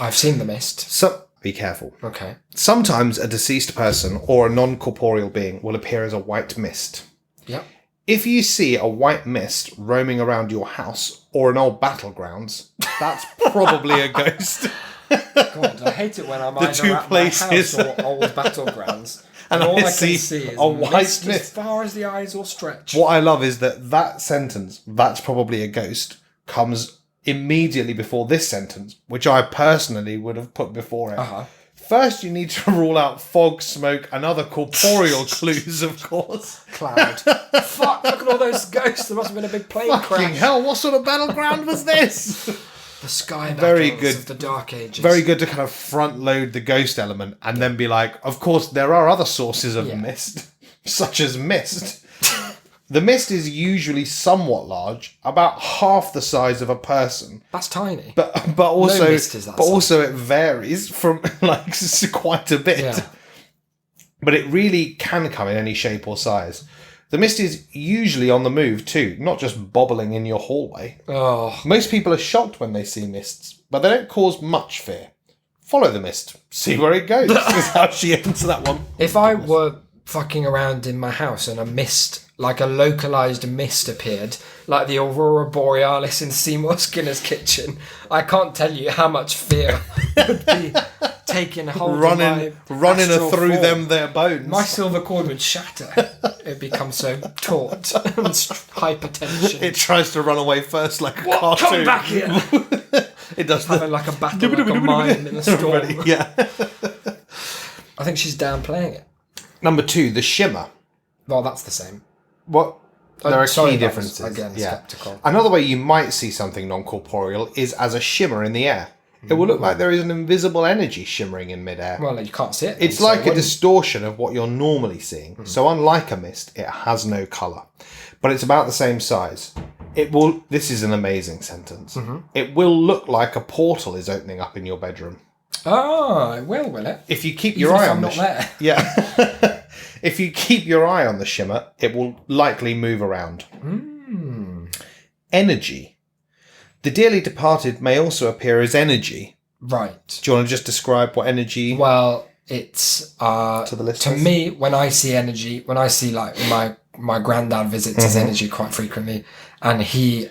I've seen The Mist. So, be careful. Okay. Sometimes a deceased person or a non-corporeal being will appear as a white mist. Yep. If you see a white mist roaming around your house or an old battlegrounds, that's probably a ghost. God, I hate it when I'm either two at places. my house or old battlegrounds. And all I I can see see is a white mist mist. as far as the eyes will stretch. What I love is that sentence, that's probably a ghost, comes immediately before this sentence, which I personally would have put before it. Uh-huh. First, you need to rule out fog, smoke, and other corporeal clues, of course. Cloud. Fuck, look at all those ghosts. There must have been a big plane Fucking crash. hell, what sort of battleground was this? The sky Very battles good. of the Dark Ages. Very good to kind of front load the ghost element and then be like, of course, there are other sources of Yeah. mist, such as mist. The mist is usually somewhat large, about half the size of a person, That's tiny. but also mist is that but size. also it varies from like quite a bit. Yeah. But it really can come in any shape or size. The mist is usually on the move too, not just bobbling in your hallway. Oh, Most people are shocked when they see mists, but they don't cause much fear. Follow the mist, see where it goes. Is how she ends that one. if I were fucking around in my house and a mist, like a localized mist appeared, like the Aurora Borealis in Seymour Skinner's kitchen, I can't tell you how much fear would be taking hold of Running my astral through form. them their bones. My silver cord would shatter. It'd become so taut and hypertension. It tries to run away first like a What? cartoon. Come back here! It does Having like a battle, like a mime in a storm. Yeah. I think she's downplaying it. Number 2, the shimmer. Well, that's the same. What? There are sorry, key that was, differences. again, sceptical. Another way you might see something non-corporeal is as a shimmer in the air. It will look like there is an invisible energy shimmering in midair. Well, you can't see it. It's so like a when- distortion of what you're normally seeing. So unlike a mist, it has no colour. But it's about the same size. It will... This is an amazing sentence. It will look like a portal is opening up in your bedroom. Oh, it will it? If you keep Even your if eye I'm on not the... there. Yeah. If you keep your eye on the shimmer, it will likely move around. Energy. The dearly departed may also appear as energy. Right. Do you want to just describe what energy... Well, it's To the to listeners? me when I see energy, when I see like my granddad visits his energy quite frequently, and he's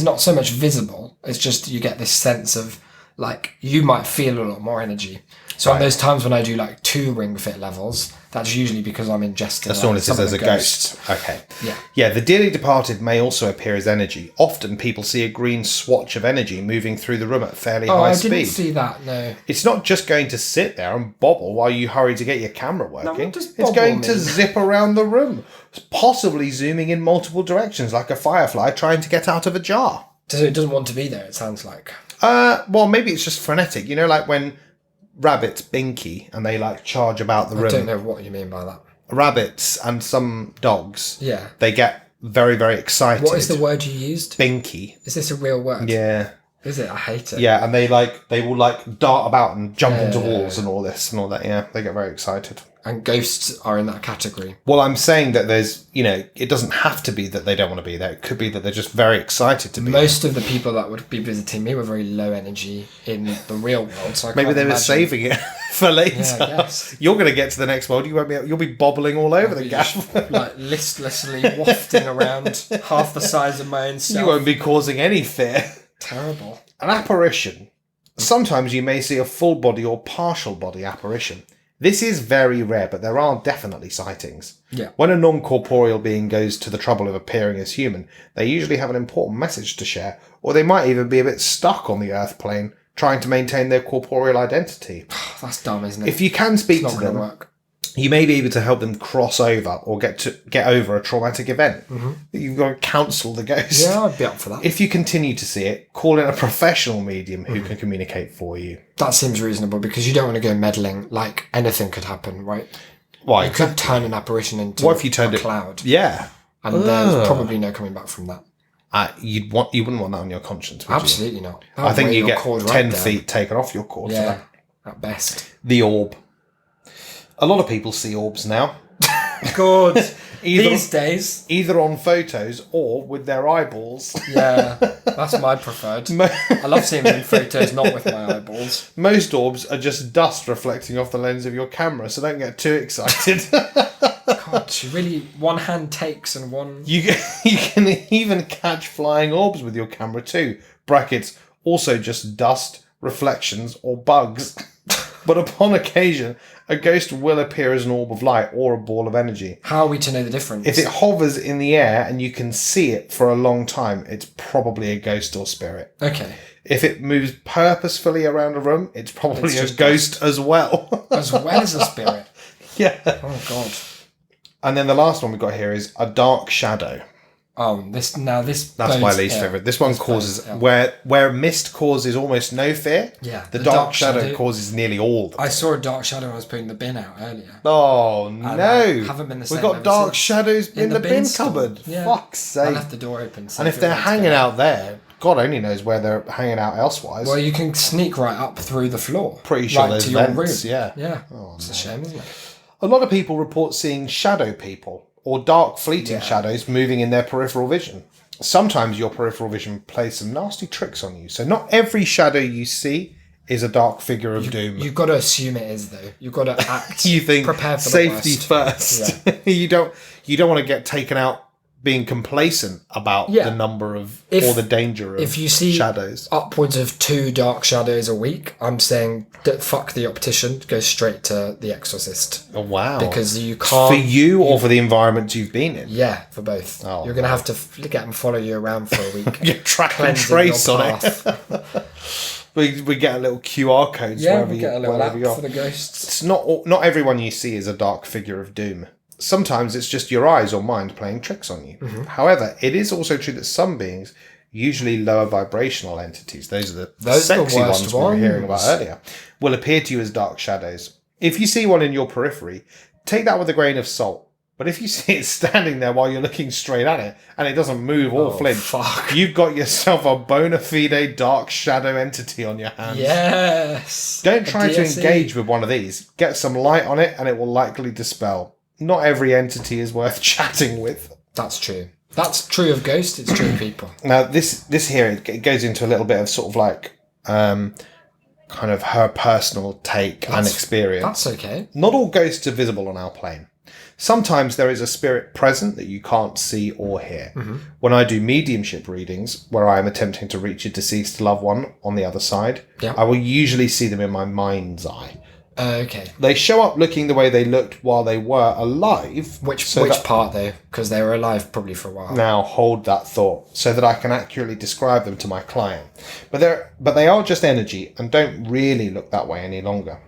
not so much visible. It's just you get this sense of like you might feel a lot more energy. So on those times when I do like 2 ring fit levels, that's usually because I'm ingesting. That's all it says some of as a the ghost. Okay. Yeah. Yeah, the dearly departed may also appear as energy. Often people see a green swatch of energy moving through the room at fairly Oh, high I speed. didn't see that. No. It's not just going to sit there and bobble while you hurry to get your camera working. what does It's bobble going to mean? zip around the room, possibly zooming in multiple directions like a firefly trying to get out of a jar. So it doesn't want to be there. It sounds like. Well, maybe it's just frenetic. You know, like when rabbits binky and they like charge about the I don't room. know what you mean by that. Rabbits and some dogs, Yeah. they get very, very excited. What is the word you used? Binky. Is this a real word? Yeah. Is it? I hate it. Yeah, and they will dart about and jump into Yeah. walls and all this and all that. Yeah, they get very excited. And ghosts are in that category. Well, I'm saying that there's, it doesn't have to be that they don't want to be there. It could be that they're just very excited to be there. Most of the people that would be visiting me were very low energy in the real world. So I Maybe can't they were imagine. saving it for later. Yeah, I guess. You're going to get to the next world. You'll be bobbling all over the gaff. Like listlessly wafting around, half the size of my own self. You won't be causing any fear. Terrible. An apparition. Sometimes you may see a full body or partial body apparition. This is very rare, but there are definitely sightings. Yeah. When a non-corporeal being goes to the trouble of appearing as human, they usually have an important message to share, or they might even be a bit stuck on the earth plane, trying to maintain their corporeal identity. That's dumb, isn't it? If you can speak it's to not going them, to work. you may be able to help them cross over or get over a traumatic event. You've got to counsel the ghost. Yeah, I'd be up for that. If you continue to see it, call in a professional medium who can communicate for you. That seems reasonable because you don't want to go meddling. Like anything could happen, right? Why? You could turn an apparition into What if you turned a it- cloud, Yeah. and there's probably no coming back from that. You wouldn't want that on your conscience, would you? Absolutely not. That I would think weigh you your get cord 10 right down. feet taken off your cord for Yeah, that. at best. The orb. A lot of people see orbs now. God, Either- these days. Either on photos or with their eyeballs. Yeah, that's my preferred. I love seeing them in photos, not with my eyeballs. Most orbs are just dust reflecting off the lens of your camera, so don't get too excited. God, you really one hand takes and one. You can even catch flying orbs with your camera too. Brackets, also just dust, reflections, or bugs. But upon occasion, a ghost will appear as an orb of light or a ball of energy. How are we to know the difference? If it hovers in the air and you can see it for a long time, it's probably a ghost or spirit. Okay. If it moves purposefully around a room, it's probably It's a just ghost as well. As well as a spirit. Yeah. Oh, God. And then the last one we've got here is a dark shadow. Oh, this. That's bodes my least ill. favourite. This one This causes bodes ill. where mist causes almost no fear. Yeah, The dark shadow causes nearly all. The I saw a dark shadow when I was putting the bin out earlier. Oh no! I haven't been the We've same got ever dark since. shadows in the bin store. cupboard. Yeah. Fuck's I sake! left the door open. And if they're hanging out there, God only knows where they're hanging out elsewise. Well, you can sneak right up through the floor. Pretty sure right there's to your vents, room. yeah. Yeah. It's a shame, isn't it? A lot of people report seeing shadow people or dark fleeting shadows moving in their peripheral vision. Sometimes your peripheral vision plays some nasty tricks on you. So not every shadow you see is a dark figure of doom. You've got to assume it is, though. You've got to act. You think prepare for safety the worst. first. you don't want to get taken out being complacent about Yeah. the number of If- or the danger of If you see shadows. upwards of 2 dark shadows a week, I'm saying fuck the optician, go straight to the exorcist. Oh, wow. Because you for can't. you or for the environment you've been in. Yeah, for both. Oh, You're going to have to get them follow you around for a week. You track and Cleansing trace your on it. path. We get a little QR codes Yeah, wherever we get a you little wherever app you are. for the ghosts. It's not everyone you see is a dark figure of doom. Sometimes it's just your eyes or mind playing tricks on you. Mm-hmm. However, it is also true that some beings, usually lower vibrational entities, those are the sexy the worst ones we were hearing about ones. earlier, will appear to you as dark shadows. If you see one in your periphery, take that with a grain of salt. But if you see it standing there while you're looking straight at it and it doesn't move or flinch, fuck. you've got yourself a bona fide dark shadow entity on your hands. Yes. Don't try to DSE. engage with one of these. Get some light on it and it will likely dispel. Not every entity is worth chatting with. That's true. That's true of ghosts. It's true of people. Now, this here, it goes into a little bit of sort of like kind of her personal take and experience. That's okay. Not all ghosts are visible on our plane. Sometimes there is a spirit present that you can't see or hear. Mm-hmm. When I do mediumship readings, where I am attempting to reach a deceased loved one on the other side, Yeah. I will usually see them in my mind's eye. Okay. They show up looking the way they looked while they were alive. Which that- part though? Because they were alive probably for a while. Now hold that thought so that I can accurately describe them to my client. But they are just energy and don't really look that way any longer.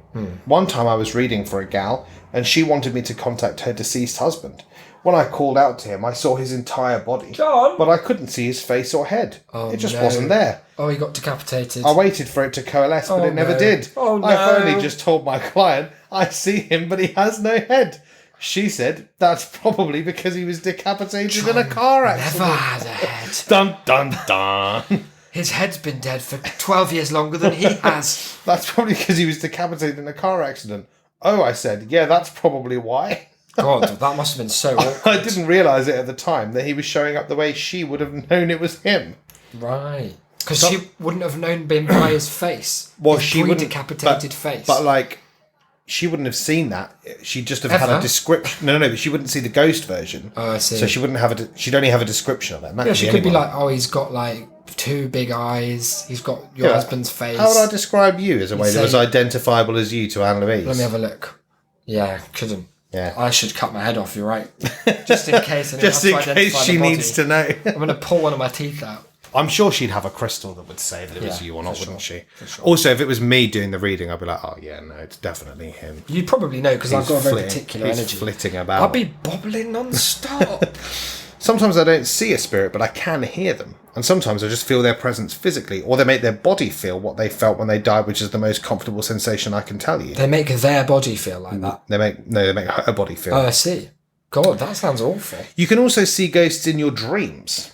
One time I was reading for a gal and she wanted me to contact her deceased husband. When I called out to him, I saw his entire body. John? But I couldn't see his face or head. It just wasn't there. Oh, he got decapitated. I waited for it to coalesce, but Oh, it never no. did. Oh, no. I've only just told my client, I see him, but he has no head. She said, that's probably because he was decapitated in a car accident. Never had a head. Dun, dun, dun. His head's been dead for 12 years longer than he has. That's probably because he was decapitated in a car accident. Oh, I said, yeah, that's probably why. God, that must have been so awkward. I didn't realise it at the time that he was showing up the way she would have known it was him. Right. Because she wouldn't have known been by his face. Well, his she wouldn't. decapitated face. But like, she wouldn't have seen that. She'd just have had Ever? a description. No, but she wouldn't see the ghost version. Oh, I see. So she wouldn't have she'd only have a description of it. And that yeah, could she be could be anyone. like, oh, he's got like 2 big eyes. He's got your Yeah. husband's face. How would I describe you as a way that say- was identifiable as you to Anne Louise? Let me have a look. Yeah, couldn't. Yeah. I should cut my head off, you're right. Just in case. Just in case she needs to know. I'm going to pull one of my teeth out. I'm sure she'd have a crystal that would say that it was Yeah, you or not, for wouldn't sure, she? for sure. Also, if it was me doing the reading, I'd be like, oh, yeah, no, it's definitely him. You'd probably know because I've got a very particular he's energy. flitting about. I'll be bobbling non-stop. Sometimes I don't see a spirit, but I can hear them. And sometimes I just feel their presence physically, or they make their body feel what they felt when they died, which is the most comfortable sensation I can tell you. They make their body feel like that. They make her body feel. Oh, I see. God, that sounds awful. You can also see ghosts in your dreams.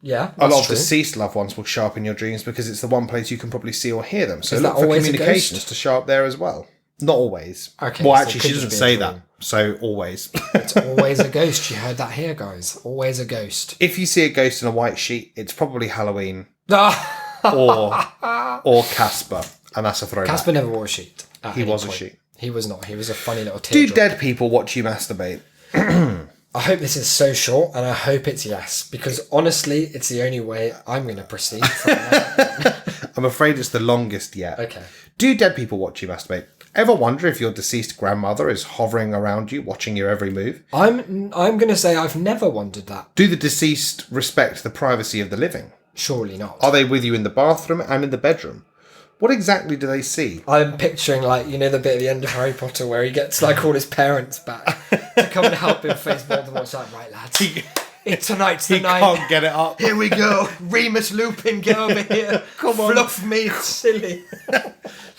Yeah, A lot that's of true. deceased loved ones will show up in your dreams because it's the one place you can probably see or hear them. So Is look that for always a communications ghost? to show up there as well. Not always. Okay, Well, so it actually, could she just doesn't be a say dream. that. So always. It's always a ghost. You heard that here, guys. Always a ghost. If you see a ghost in a white sheet, it's probably Halloween Casper or Casper, and that's a throwback. never wore a sheet. At He any was a point. sheet. He was not. He was a funny little Do teardrop. dead people watch you masturbate? I hope this is so short, and I hope it's yes, because honestly, it's the only way I'm going to proceed from there. I'm afraid it's the longest yet. Okay. Do dead people watch you masturbate? Ever wonder if your deceased grandmother is hovering around you, watching your every move? I'm going to say I've never wondered that. Do the deceased respect the privacy of the living? Surely not. Are they with you in the bathroom and in the bedroom? What exactly do they see? I'm picturing, like, you know, the bit at the end of Harry Potter where he gets, like, all his parents back to come and help him face Voldemort. It's like, right, lads, tonight's the He night. can't get it up. Here we go. Remus Lupin, get over here. Come on. Fluff me, it's silly.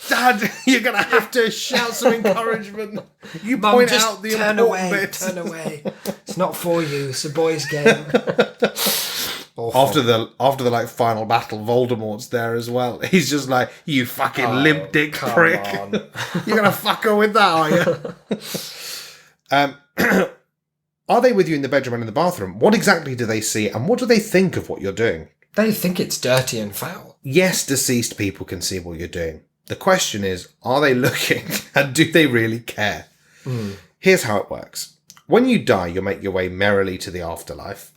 Dad, you're going to have to shout some encouragement. You Mum, point just out the turn important away, bits. turn away. It's not for you, it's a boys' game. After the like final battle, Voldemort's there as well. He's just like, you fucking limp dick come prick. on. You're gonna fuck her with that, are you? Are they with you in the bedroom and in the bathroom? What exactly do they see, and what do they think of what you're doing? They think it's dirty and foul. Yes, deceased people can see what you're doing. The question is, are they looking, and do they really care? Here's how it works. When you die, you'll make your way merrily to the afterlife.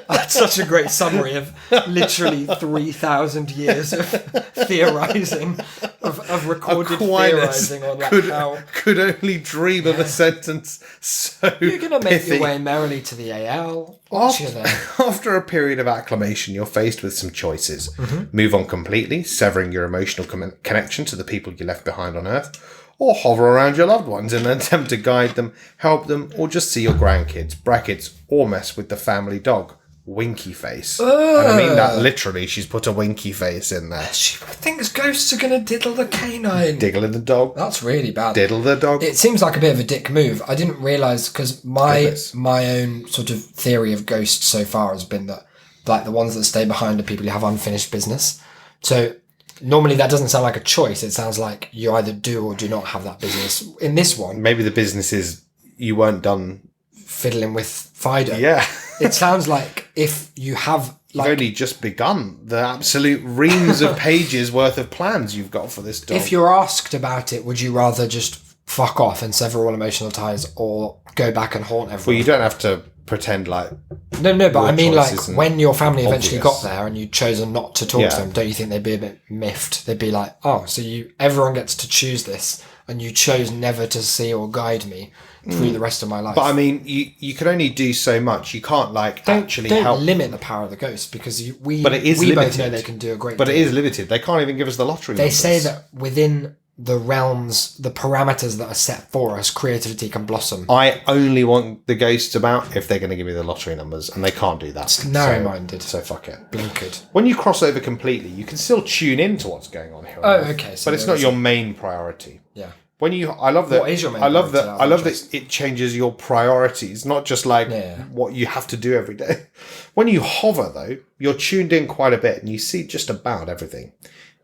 That's such a great summary of literally 3,000 years of theorising, of recorded Aquinas theorising on like how could only dream of a sentence so you're going to make pithy. your way merrily to the AL. What's you there? After a period of acclamation, you're faced with some choices. Move on completely, severing your emotional connection to the people you left behind on Earth, or hover around your loved ones in an attempt to guide them, help them, or just see your grandkids, brackets, or mess with the family dog. Winky face. And I mean that literally, she's put a winky face in there. She thinks ghosts are going to diddle the canine. Diggling the dog. That's really bad. Diddle the dog. It seems like a bit of a dick move. I didn't realise, because my Goodness. own sort of theory of ghosts so far has been that, like, the ones that stay behind are people who have unfinished business. So normally that doesn't sound like a choice. It sounds like you either do or do not have that business. In this one, Maybe the business is you weren't done. fiddling with Fido. Yeah. It sounds like if you have, You've like, only just begun the absolute reams of pages worth of plans you've got for this dog. if you're asked about it, would you rather just fuck off and sever all emotional ties, or go back and haunt Well, everyone? you don't have to pretend like No, but your I mean, like, choice isn't when your family eventually obvious. got there and you'd chosen not to talk Yeah. to them, don't you think they'd be a bit miffed? They'd be like, oh, so everyone gets to choose this, and you chose never to see or guide me through the rest of my life. But I mean, you can only do so much. You can't actually don't help. limit the power of the ghost, because we But it is both limited. know they can do a great But it deal. is limited. They can't even give us the lottery. They numbers. say that within the realms, the parameters that are set for us, creativity can blossom. I only want the ghosts about if they're going to give me the lottery numbers, and they can't do that. It's narrow-minded. So fuck it. Blinkered. When you cross over completely, you can still tune in to what's going on here. Oh, okay. So But it's there not is your main priority. Yeah. When you, I love that. What is your main I love that. priority, I love out of that it changes your priorities, not just like Yeah. what you have to do every day. When you hover, though, you're tuned in quite a bit, and you see just about everything.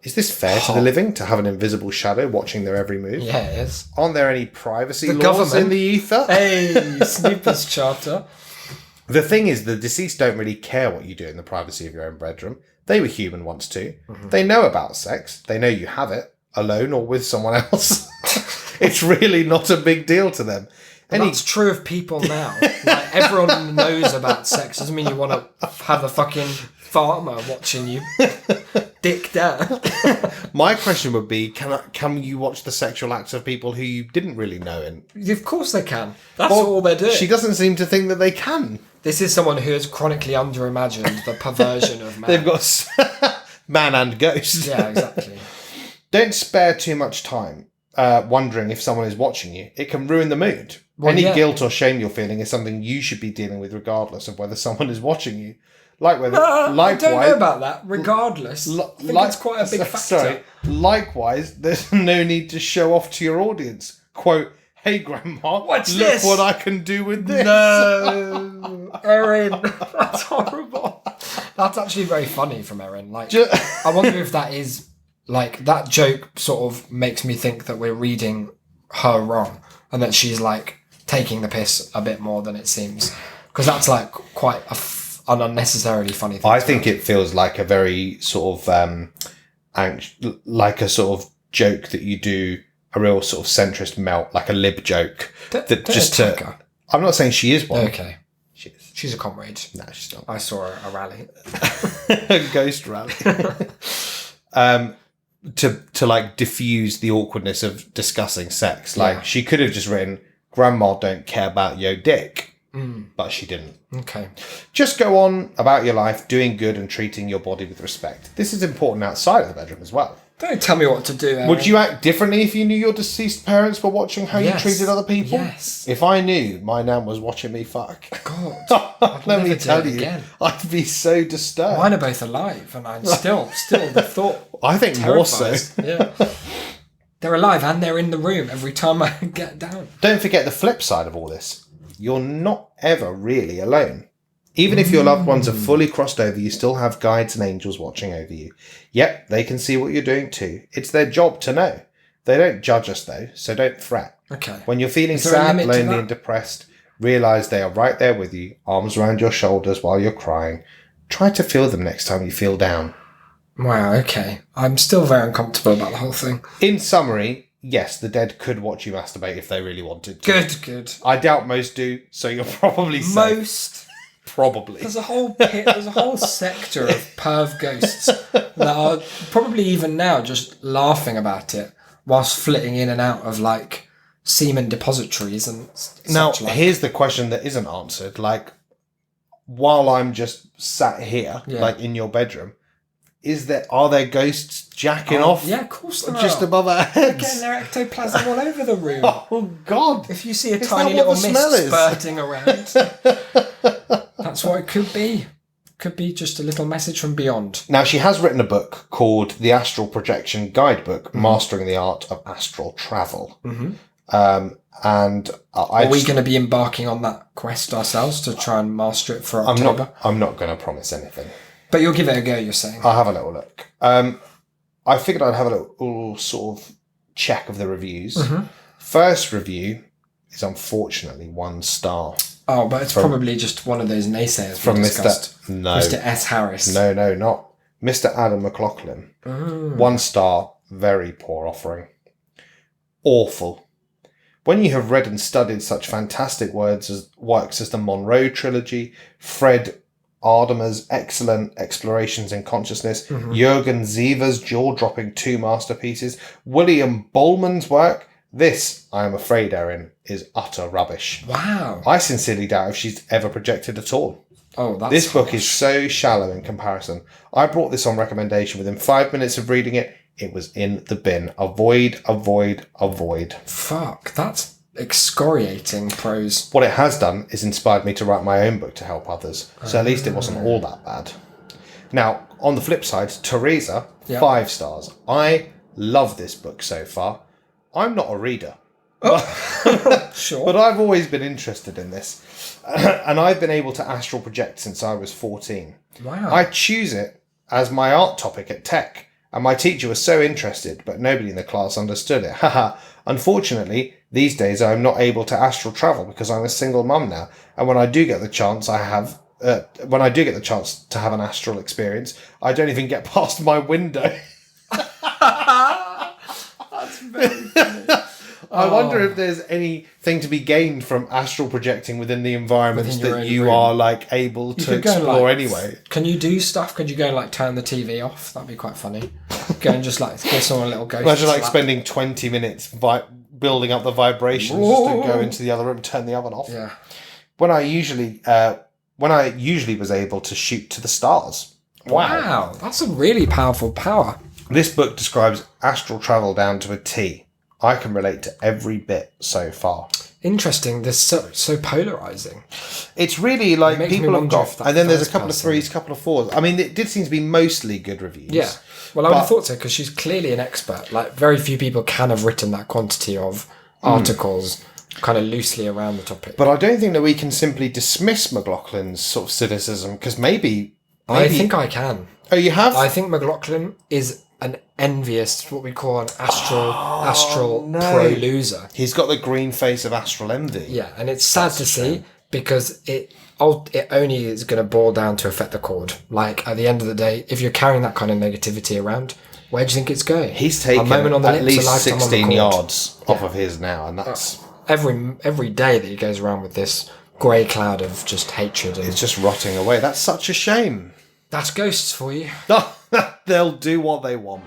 Is this fair to the living to have an invisible shadow watching their every move? Yeah, it is. Aren't there any privacy The laws government- in the ether? Hey, Snoopers Charter. The thing is, the deceased don't really care what you do in the privacy of your own bedroom. They were human once too. They know about sex. They know you have it, alone or with someone else. It's really not a big deal to them. That's true of people now. Like, everyone knows about sex. Doesn't mean you want to have a fucking farmer watching you dick down. My question would be, can you watch the sexual acts of people who you didn't really know? And Of course they can. That's all they're doing. She doesn't seem to think that they can. This is someone who has chronically underimagined the perversion of man. They've got man and ghost. Yeah, exactly. Don't spare too much time wondering if someone is watching you. It can ruin the mood. Well, Any yeah. guilt or shame you're feeling is something you should be dealing with regardless of whether someone is watching you. Likewise, I don't know about that. Regardless, I think it's quite a big factor. Sorry. Likewise, there's no need to show off to your audience. Quote, hey grandma, What's look this?" what I can do with this. No, Erin, that's horrible. That's actually very funny from Erin. Like, I wonder if that is like that joke sort of makes me think that we're reading her wrong and that she's like taking the piss a bit more than it seems, because that's like quite an unnecessarily funny thing. I think it feels like a very sort of like a sort of joke that you do, a real sort of centrist melt, like a lib joke. Don't attack her. I'm not saying she is one. Okay. She is. She's a comrade. No, she's not. I saw her at a rally. A ghost rally. To like diffuse the awkwardness of discussing sex. Like, Yeah. she could have just written, Grandma don't care about your dick. But she didn't. Okay. Just go on about your life, doing good and treating your body with respect. This is important outside of the bedroom as well. Don't tell me what to do, Aaron. Would you act differently if you knew your deceased parents were watching how Yes. you treated other people? Yes. If I knew my nan was watching me fuck, God. let never me do tell it you, again. I'd be so disturbed. Mine are both alive, and I'm still the thought I think more so. terrifies. Yeah. They're alive and they're in the room every time I get down. Don't forget the flip side of all this. You're not ever really alone. Even if your loved ones are fully crossed over, you still have guides and angels watching over you. Yep, they can see what you're doing too. It's their job to know. They don't judge us though, so don't fret. Okay. When you're feeling Is there a sad, limit to lonely that? and depressed, realise they are right there with you, arms around your shoulders while you're crying. Try to feel them next time you feel down. Wow, okay. I'm still very uncomfortable about the whole thing. In summary, yes, the dead could watch you masturbate if they really wanted to. Good. I doubt most do, so you're probably safe. Most. Probably. There's a whole sector of perv ghosts that are probably even now just laughing about it whilst flitting in and out of like semen depositories and Now, such like. here's the question that isn't answered. Like, while I'm just sat here, Yeah. like in your bedroom, are there ghosts jacking off Yeah, of course there just are. above our Getting heads? their ectoplasm all over the room. Oh, God. If you see a Is tiny that what little the smell mist is? spurting around, that's what it could be. Could be just a little message from beyond. Now, she has written a book called The Astral Projection Guidebook, Mm-hmm. Mastering the Art of Astral Travel. And Are we going to be embarking on that quest ourselves to try and master it for October? I'm not going to promise anything. But you'll give it a go, you're saying? I'll have a little look. I figured I'd have a little sort of check of the reviews. Mm-hmm. First review is unfortunately 1 star Oh, but it's probably just one of those naysayers from we discussed. Mr. Mr. S. Harris. No, not Mr. Adam McLaughlin. 1 star, very poor offering. Awful. When you have read and studied such fantastic works as the Monroe Trilogy, Fred Ardemer's excellent explorations in consciousness, Jürgen Zever's jaw-dropping 2 masterpieces, William Bullman's work, this, I am afraid, Erin, is utter rubbish. Wow. I sincerely doubt if she's ever projected at all. Oh, that's This book is so shallow in comparison. I brought this on recommendation. Within 5 minutes of reading it, it was in the bin. Avoid. Fuck, that's excoriating prose. What it has done is inspired me to write my own book to help others. So at least it wasn't all that bad. Now, on the flip side, Teresa, Yeah. 5 stars. I love this book so far. I'm not a reader, Sure. but I've always been interested in this. And I've been able to astral project since I was 14. Wow. I choose it as my art topic at Tech, and my teacher was so interested, but nobody in the class understood it. Haha. Unfortunately, these days I'm not able to astral travel because I'm a single mum now, and when I do get the chance, to have an astral experience, I don't even get past my window. That's very funny. I wonder if there's anything to be gained from astral projecting within the environments Within your that own you room. are like able You to could go and, explore like, anyway. Can you do stuff? Could you go and like turn the TV off? That'd be quite funny. Go and just like give someone a little ghost. Imagine like slap. spending 20 minutes building up the vibrations just to go into the other room, turn the oven off. Yeah. When I usually was able to shoot to the stars. Wow, that's a really powerful power. This book describes astral travel down to a T. I can relate to every bit so far. Interesting. This so polarizing. It's really like makes me people have wonder if got, that and then there's a first couple of person- 3s, couple of 4s. I mean, it did seem to be mostly good reviews. Yeah. Well, I would have But- thought so because she's clearly an expert. Like very few people can have written that quantity of articles, kind of loosely around the topic. But I don't think that we can simply dismiss McLaughlin's sort of cynicism because maybe. I think I can. Oh, you have? I think McLaughlin is an envious, what we call an astral pro loser. He's got the green face of astral envy. Yeah, and it's sad to see because it only is going to boil down to affect the chord. Like, at the end of the day, if you're carrying that kind of negativity around, where do you think it's going? He's taken A moment on the at lips, a least lifetime on the 16 chord. yards off of his now, and that's... Every day that he goes around with this grey cloud of just hatred. And It's just rotting away. That's such a shame. that's ghosts for you. They'll do what they want.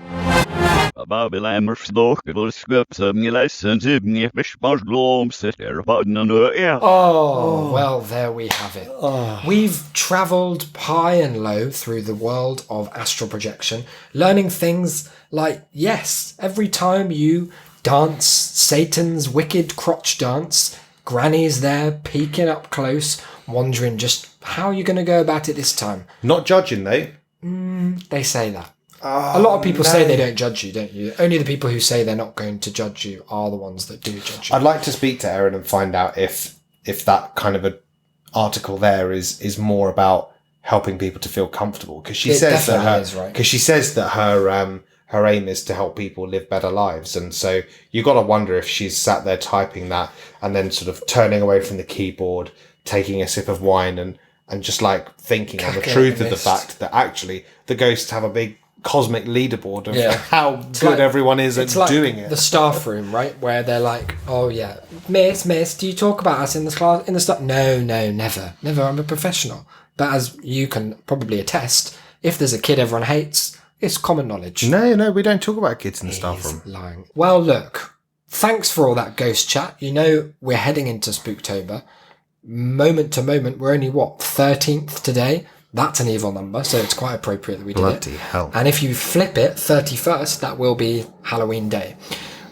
Oh, well, there we have it. We've travelled high and low through the world of astral projection, learning things like, yes, every time you dance Satan's wicked crotch dance, Granny's there peeking up close, wondering just how you're going to go about it this time. Not judging, though. They say that. A lot of people say they don't judge you, don't you? Only the people who say they're not going to judge you are the ones that do judge you. I'd like to speak to Erin and find out if that kind of an article there is more about helping people to feel comfortable, because she It says that definitely is, right? because she says that her aim is to help people live better lives, and so you got to wonder if she's sat there typing that and then sort of turning away from the keyboard, taking a sip of wine, and just like thinking on the Cackling truth at the of the mist. fact that actually the ghosts have a big cosmic leaderboard of Yeah. how good like- everyone is at It's like doing it. the staff room, right? Where they're like, oh yeah, miss, do you talk about us in this class, in the staff? No, never. I'm a professional. But as you can probably attest, if there's a kid everyone hates, it's common knowledge. No, we don't talk about kids in the staff He's room. lying. Well, look, thanks for all that ghost chat. You know, we're heading into Spooktober. Moment to moment, we're only, 13th today? That's an evil number, so it's quite appropriate that we did Bloody it. hell. And if you flip it, 31st, that will be Halloween Day.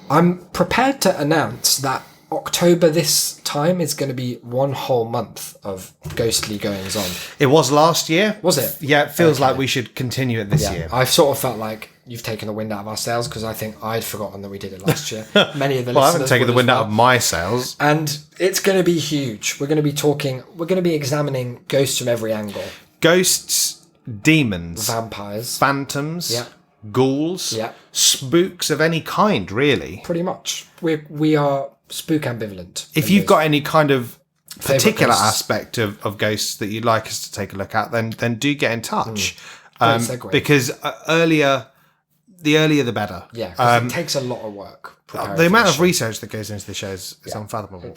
I'm prepared to announce that October this time is going to be one whole month of ghostly goings on. It was last year. Was it? Yeah, it feels Okay. like we should continue it this Yeah, year. I've sort of felt like you've taken the wind out of our sails because I think I'd forgotten that we did it last year. Many of the Well, I listeners haven't taken would the as wind well. out of my sails. And it's going to be huge. We're going to be examining ghosts from every angle. Ghosts, demons, Vampires. phantoms, Yeah. ghouls, Yeah. spooks of any kind, really. Pretty much. We are spook ambivalent. If you've got any kind of particular ghosts. aspect of ghosts that you'd like us to take a look at, then do get in touch. Great segue. Because the earlier the better. Yeah, 'cause it takes a lot of work. preparing The for amount this of show. research that goes into the show is unfathomable.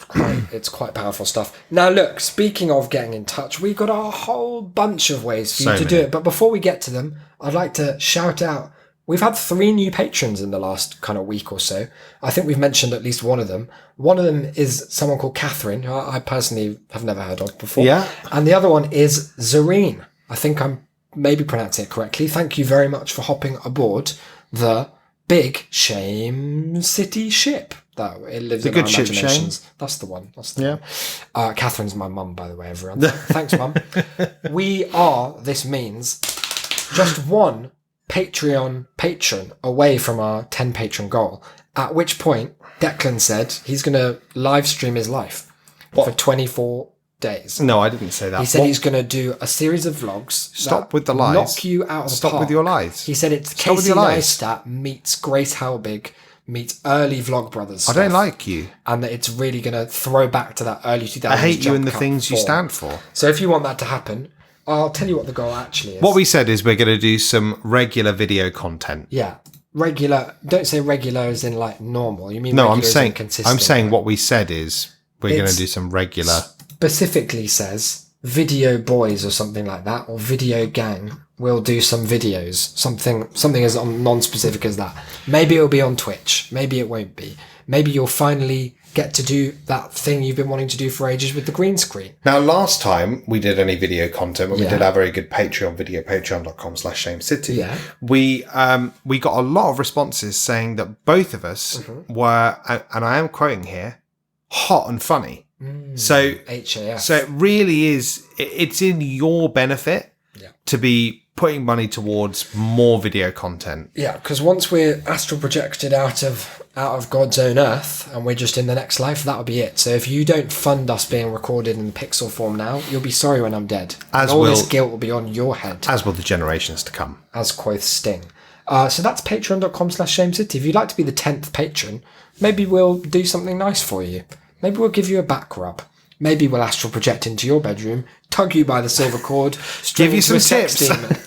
It's quite powerful stuff. Now, look, speaking of getting in touch, we've got a whole bunch of ways for you So to do many. it. But before we get to them, I'd like to shout out. We've had 3 new patrons in the last kind of week or so. I think we've mentioned at least one of them. One of them is someone called Catherine, who I personally have never heard of before. Yeah. And the other one is Zareen. I think I'm maybe pronouncing it correctly. Thank you very much for hopping aboard the Big Shame City ship. That it lives in good our ship, imaginations. That's the one. That's the Yeah. one. Catherine's my mum, by the way, everyone. Thanks, mum. This means, just one Patreon patron away from our 10 patron goal. At which point, Declan said he's going to live stream his life for 24 days. No, I didn't say that. He said What- he's going to do a series of vlogs. Stop that with the lies. Knock you out of the Stop park. with your lies. He said it's Stop with Casey your lies. Neistat meets Grace Helbig meets early Vlogbrothers. I don't like you. And that it's really going to throw back to that early 2000s. I hate you jump and the cut things you form. stand for. So if you want that to happen, I'll tell you what the goal actually is. What we said is we're going to do some regular video content. Yeah. Regular. Don't say regular as in like normal. You mean No, regular I'm as in saying consistent. what we said is we're going It's- to do some regular. Specifically says video boys or something like that, or video gang will do some videos. Something as non-specific as that. Maybe it'll be on Twitch. Maybe it won't be. Maybe you'll finally get to do that thing you've been wanting to do for ages with the green screen. Now, last time we did any video content, when we Yeah. did our very good Patreon video, patreon.com/shamecity, Yeah. we got a lot of responses saying that both of us Mm-hmm. were, and I am quoting here, hot and funny. So HAF. So it really is, it's in your benefit Yeah. to be putting money towards more video content. Yeah, because once we're astral projected out of God's own earth and we're just in the next life, that'll be it. So if you don't fund us being recorded in pixel form now, you'll be sorry when I'm dead. As and all will- this guilt will be on your head, As will the generations to come. as quoth Sting. So that's patreon.com/shamecity. If you'd like to be the 10th patron, maybe we'll do something nice for you. Maybe we'll give you a back rub. Maybe we'll astral project into your bedroom, tug you by the silver cord, Give you some sex tips. demon.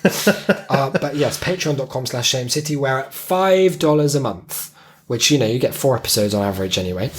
But yes, patreon.com/shamecity. We're at $5 a month, which, you know, you get 4 episodes on average anyway.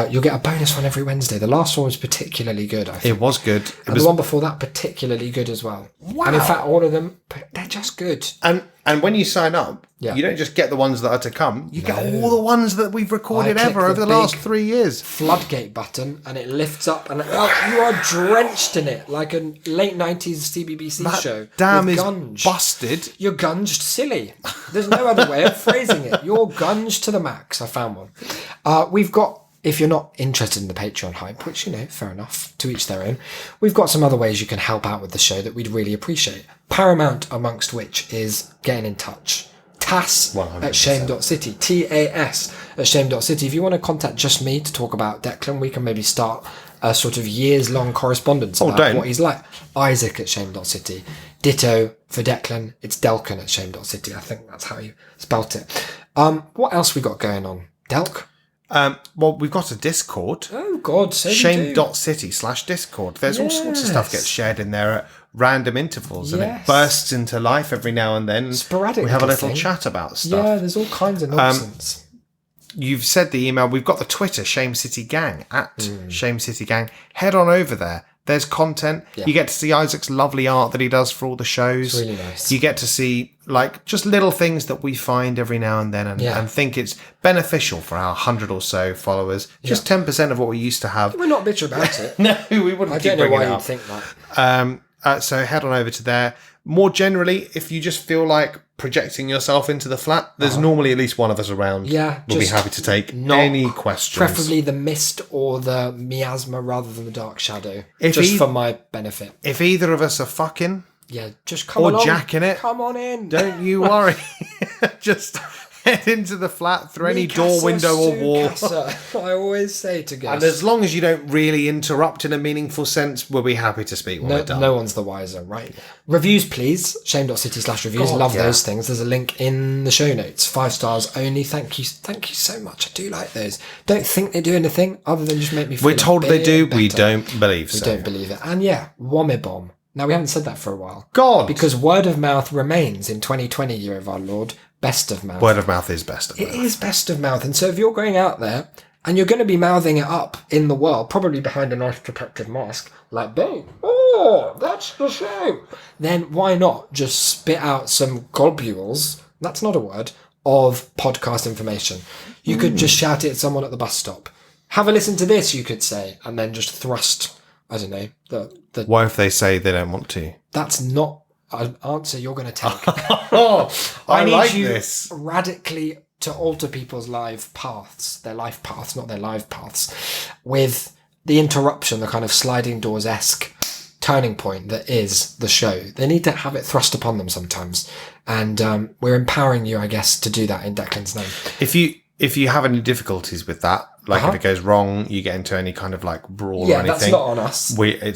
You'll get a bonus one every Wednesday. The last one was particularly good, I think. It was good. And the one before that, particularly good as well. Wow. And in fact, all of them, they're just good. And when you sign up, Yeah. you don't just get the ones that are to come. You get all the ones that we've recorded I click ever the over the last big 3 years. Floodgate button, and it lifts up, and you are drenched in it like a late 90s CBBC That show. dam with is gunge. busted. You're gunged silly. There's no other way of phrasing it. You're gunged to the max. I found one. We've got, if you're not interested in the Patreon hype, which, you know, fair enough, to each their own, we've got some other ways you can help out with the show that we'd really appreciate. Paramount amongst which is getting in touch. TAS 100%. at shame.city. TAS at shame.city. If you want to contact just me to talk about Declan, we can maybe start a sort of years-long correspondence about don't. what he's like. Isaac at shame.city. Ditto for Declan. It's Delkin at shame.city. I think that's how you spelt it. What else we got going on? Delk? Well, we've got a Discord. Oh, God. So Shame.city/Discord. There's all sorts of stuff gets shared in there at random intervals, and it Yes. bursts into life every now and then. Sporadic We have a little little thing. chat about stuff. Yeah, there's all kinds of nonsense. You've said the email. We've got the Twitter, Shame City Gang, at Mm. Shame City Gang. Head on over there. There's content. Yeah. You get to see Isaac's lovely art that he does for all the shows. It's really nice. You get to see like just little things that we find every now and then, and, Yeah. and think it's beneficial for our 100 or so followers. Just 10% of what we used to have. We're not bitter about it. No, we wouldn't. I keep don't know bringing why it you'd up. think that. So head on over to there. More generally, if you just feel like projecting yourself into the flat, there's normally at least one of us around. Yeah, we'll be just happy to take not- any questions. Preferably the mist or the miasma rather than the dark shadow. If just he- for my benefit. If either of us are fucking, Yeah, just come Or along. jacking it. Come on in. don't you worry. Just head into the flat through any door, window, or wall. I always say to guests. And as long as you don't really interrupt in a meaningful sense, we'll be happy to speak when we're done. No one's the wiser, right? Reviews, please. Shame.city/reviews. God, Love yeah. those things. There's a link in the show notes. 5 stars only. Thank you so much. I do like those. Don't think they do anything other than just make me feel We're told a they bit do. We better. don't believe We so. don't believe it. And yeah, Womibomb. Now, we haven't said that for a while. God. Because word of mouth remains in 2020, year of our Lord, best of mouth. Word of mouth is best of It mouth. is best of mouth. And so if you're going out there and you're going to be mouthing it up in the world, probably behind a nice protective mask, like, babe, oh, that's the show, then why not just spit out some globules, that's not a word, of podcast information. You could just shout it at someone at the bus stop. Have a listen to this, you could say, and then just thrust, I don't know, the What if they say they don't want to? that's not an answer you're going to take. Oh, I need like you this. radically to alter people's life paths, not their live paths, with the interruption, the kind of sliding doors-esque turning point that is the show. They need to have it thrust upon them sometimes. And we're empowering you, I guess, to do that in Declan's name. If you have any difficulties with that, like if it goes wrong, you get into any kind of like brawl or Yeah, anything. that's not on us. We don't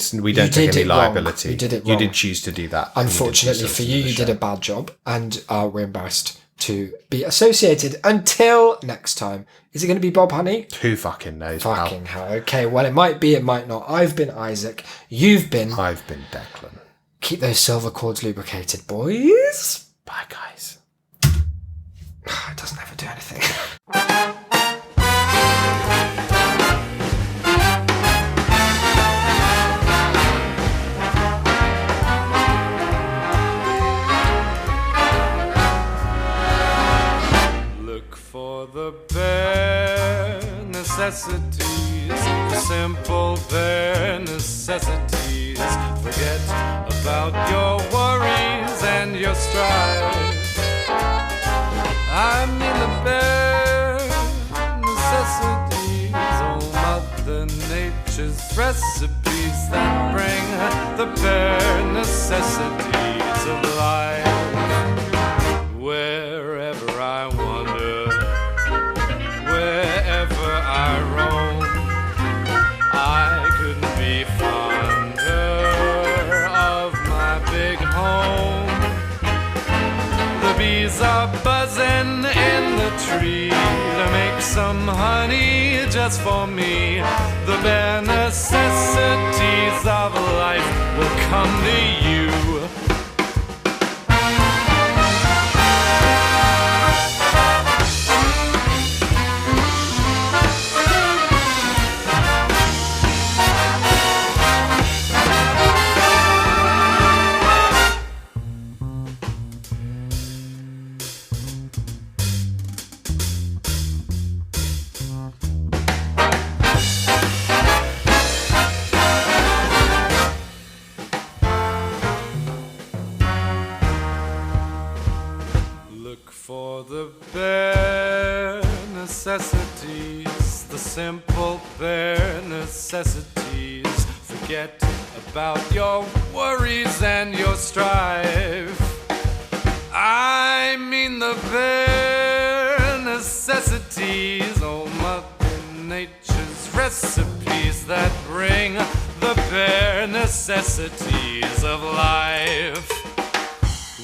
did take any it wrong. liability. You did it You wrong. did choose to do that. and you did Unfortunately choose to for listen you, to the you did show. a bad job, and we're embarrassed to be associated. Until next time. Is it going to be Bob Honey? Who fucking knows, pal? Fucking hell. Okay, well, it might be, it might not. I've been Isaac. You've been. I've been Declan. Keep those silver cords lubricated, boys. Bye, guys. It doesn't ever do anything. Look for the bare necessities, the simple bare necessities. Forget about your worries and your strife. I mean the bare necessities, oh Mother Nature's recipes that bring the bare necessities of life. Wherever I wander, wherever I roam, I couldn't be fonder of my big home. The bees are buzzing in the tree to make some honey just for me. The bare necessities of life will come to you. Look for the bare necessities, the simple bare necessities. Forget about your worries and your strife. I mean the bare necessities, oh Mother Nature's recipes that bring the bare necessities of life.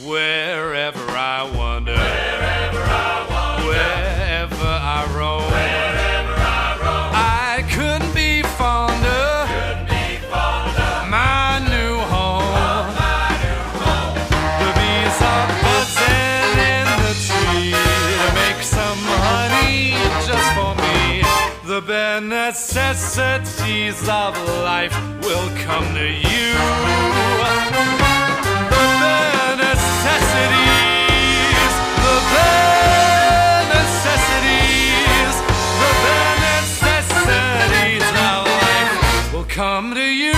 Wherever I wander, wherever I roam, I couldn't be fonder, my new home. The bees are buzzing in the tree to make some honey just for me. The bare necessities of life will come to you. Come to you.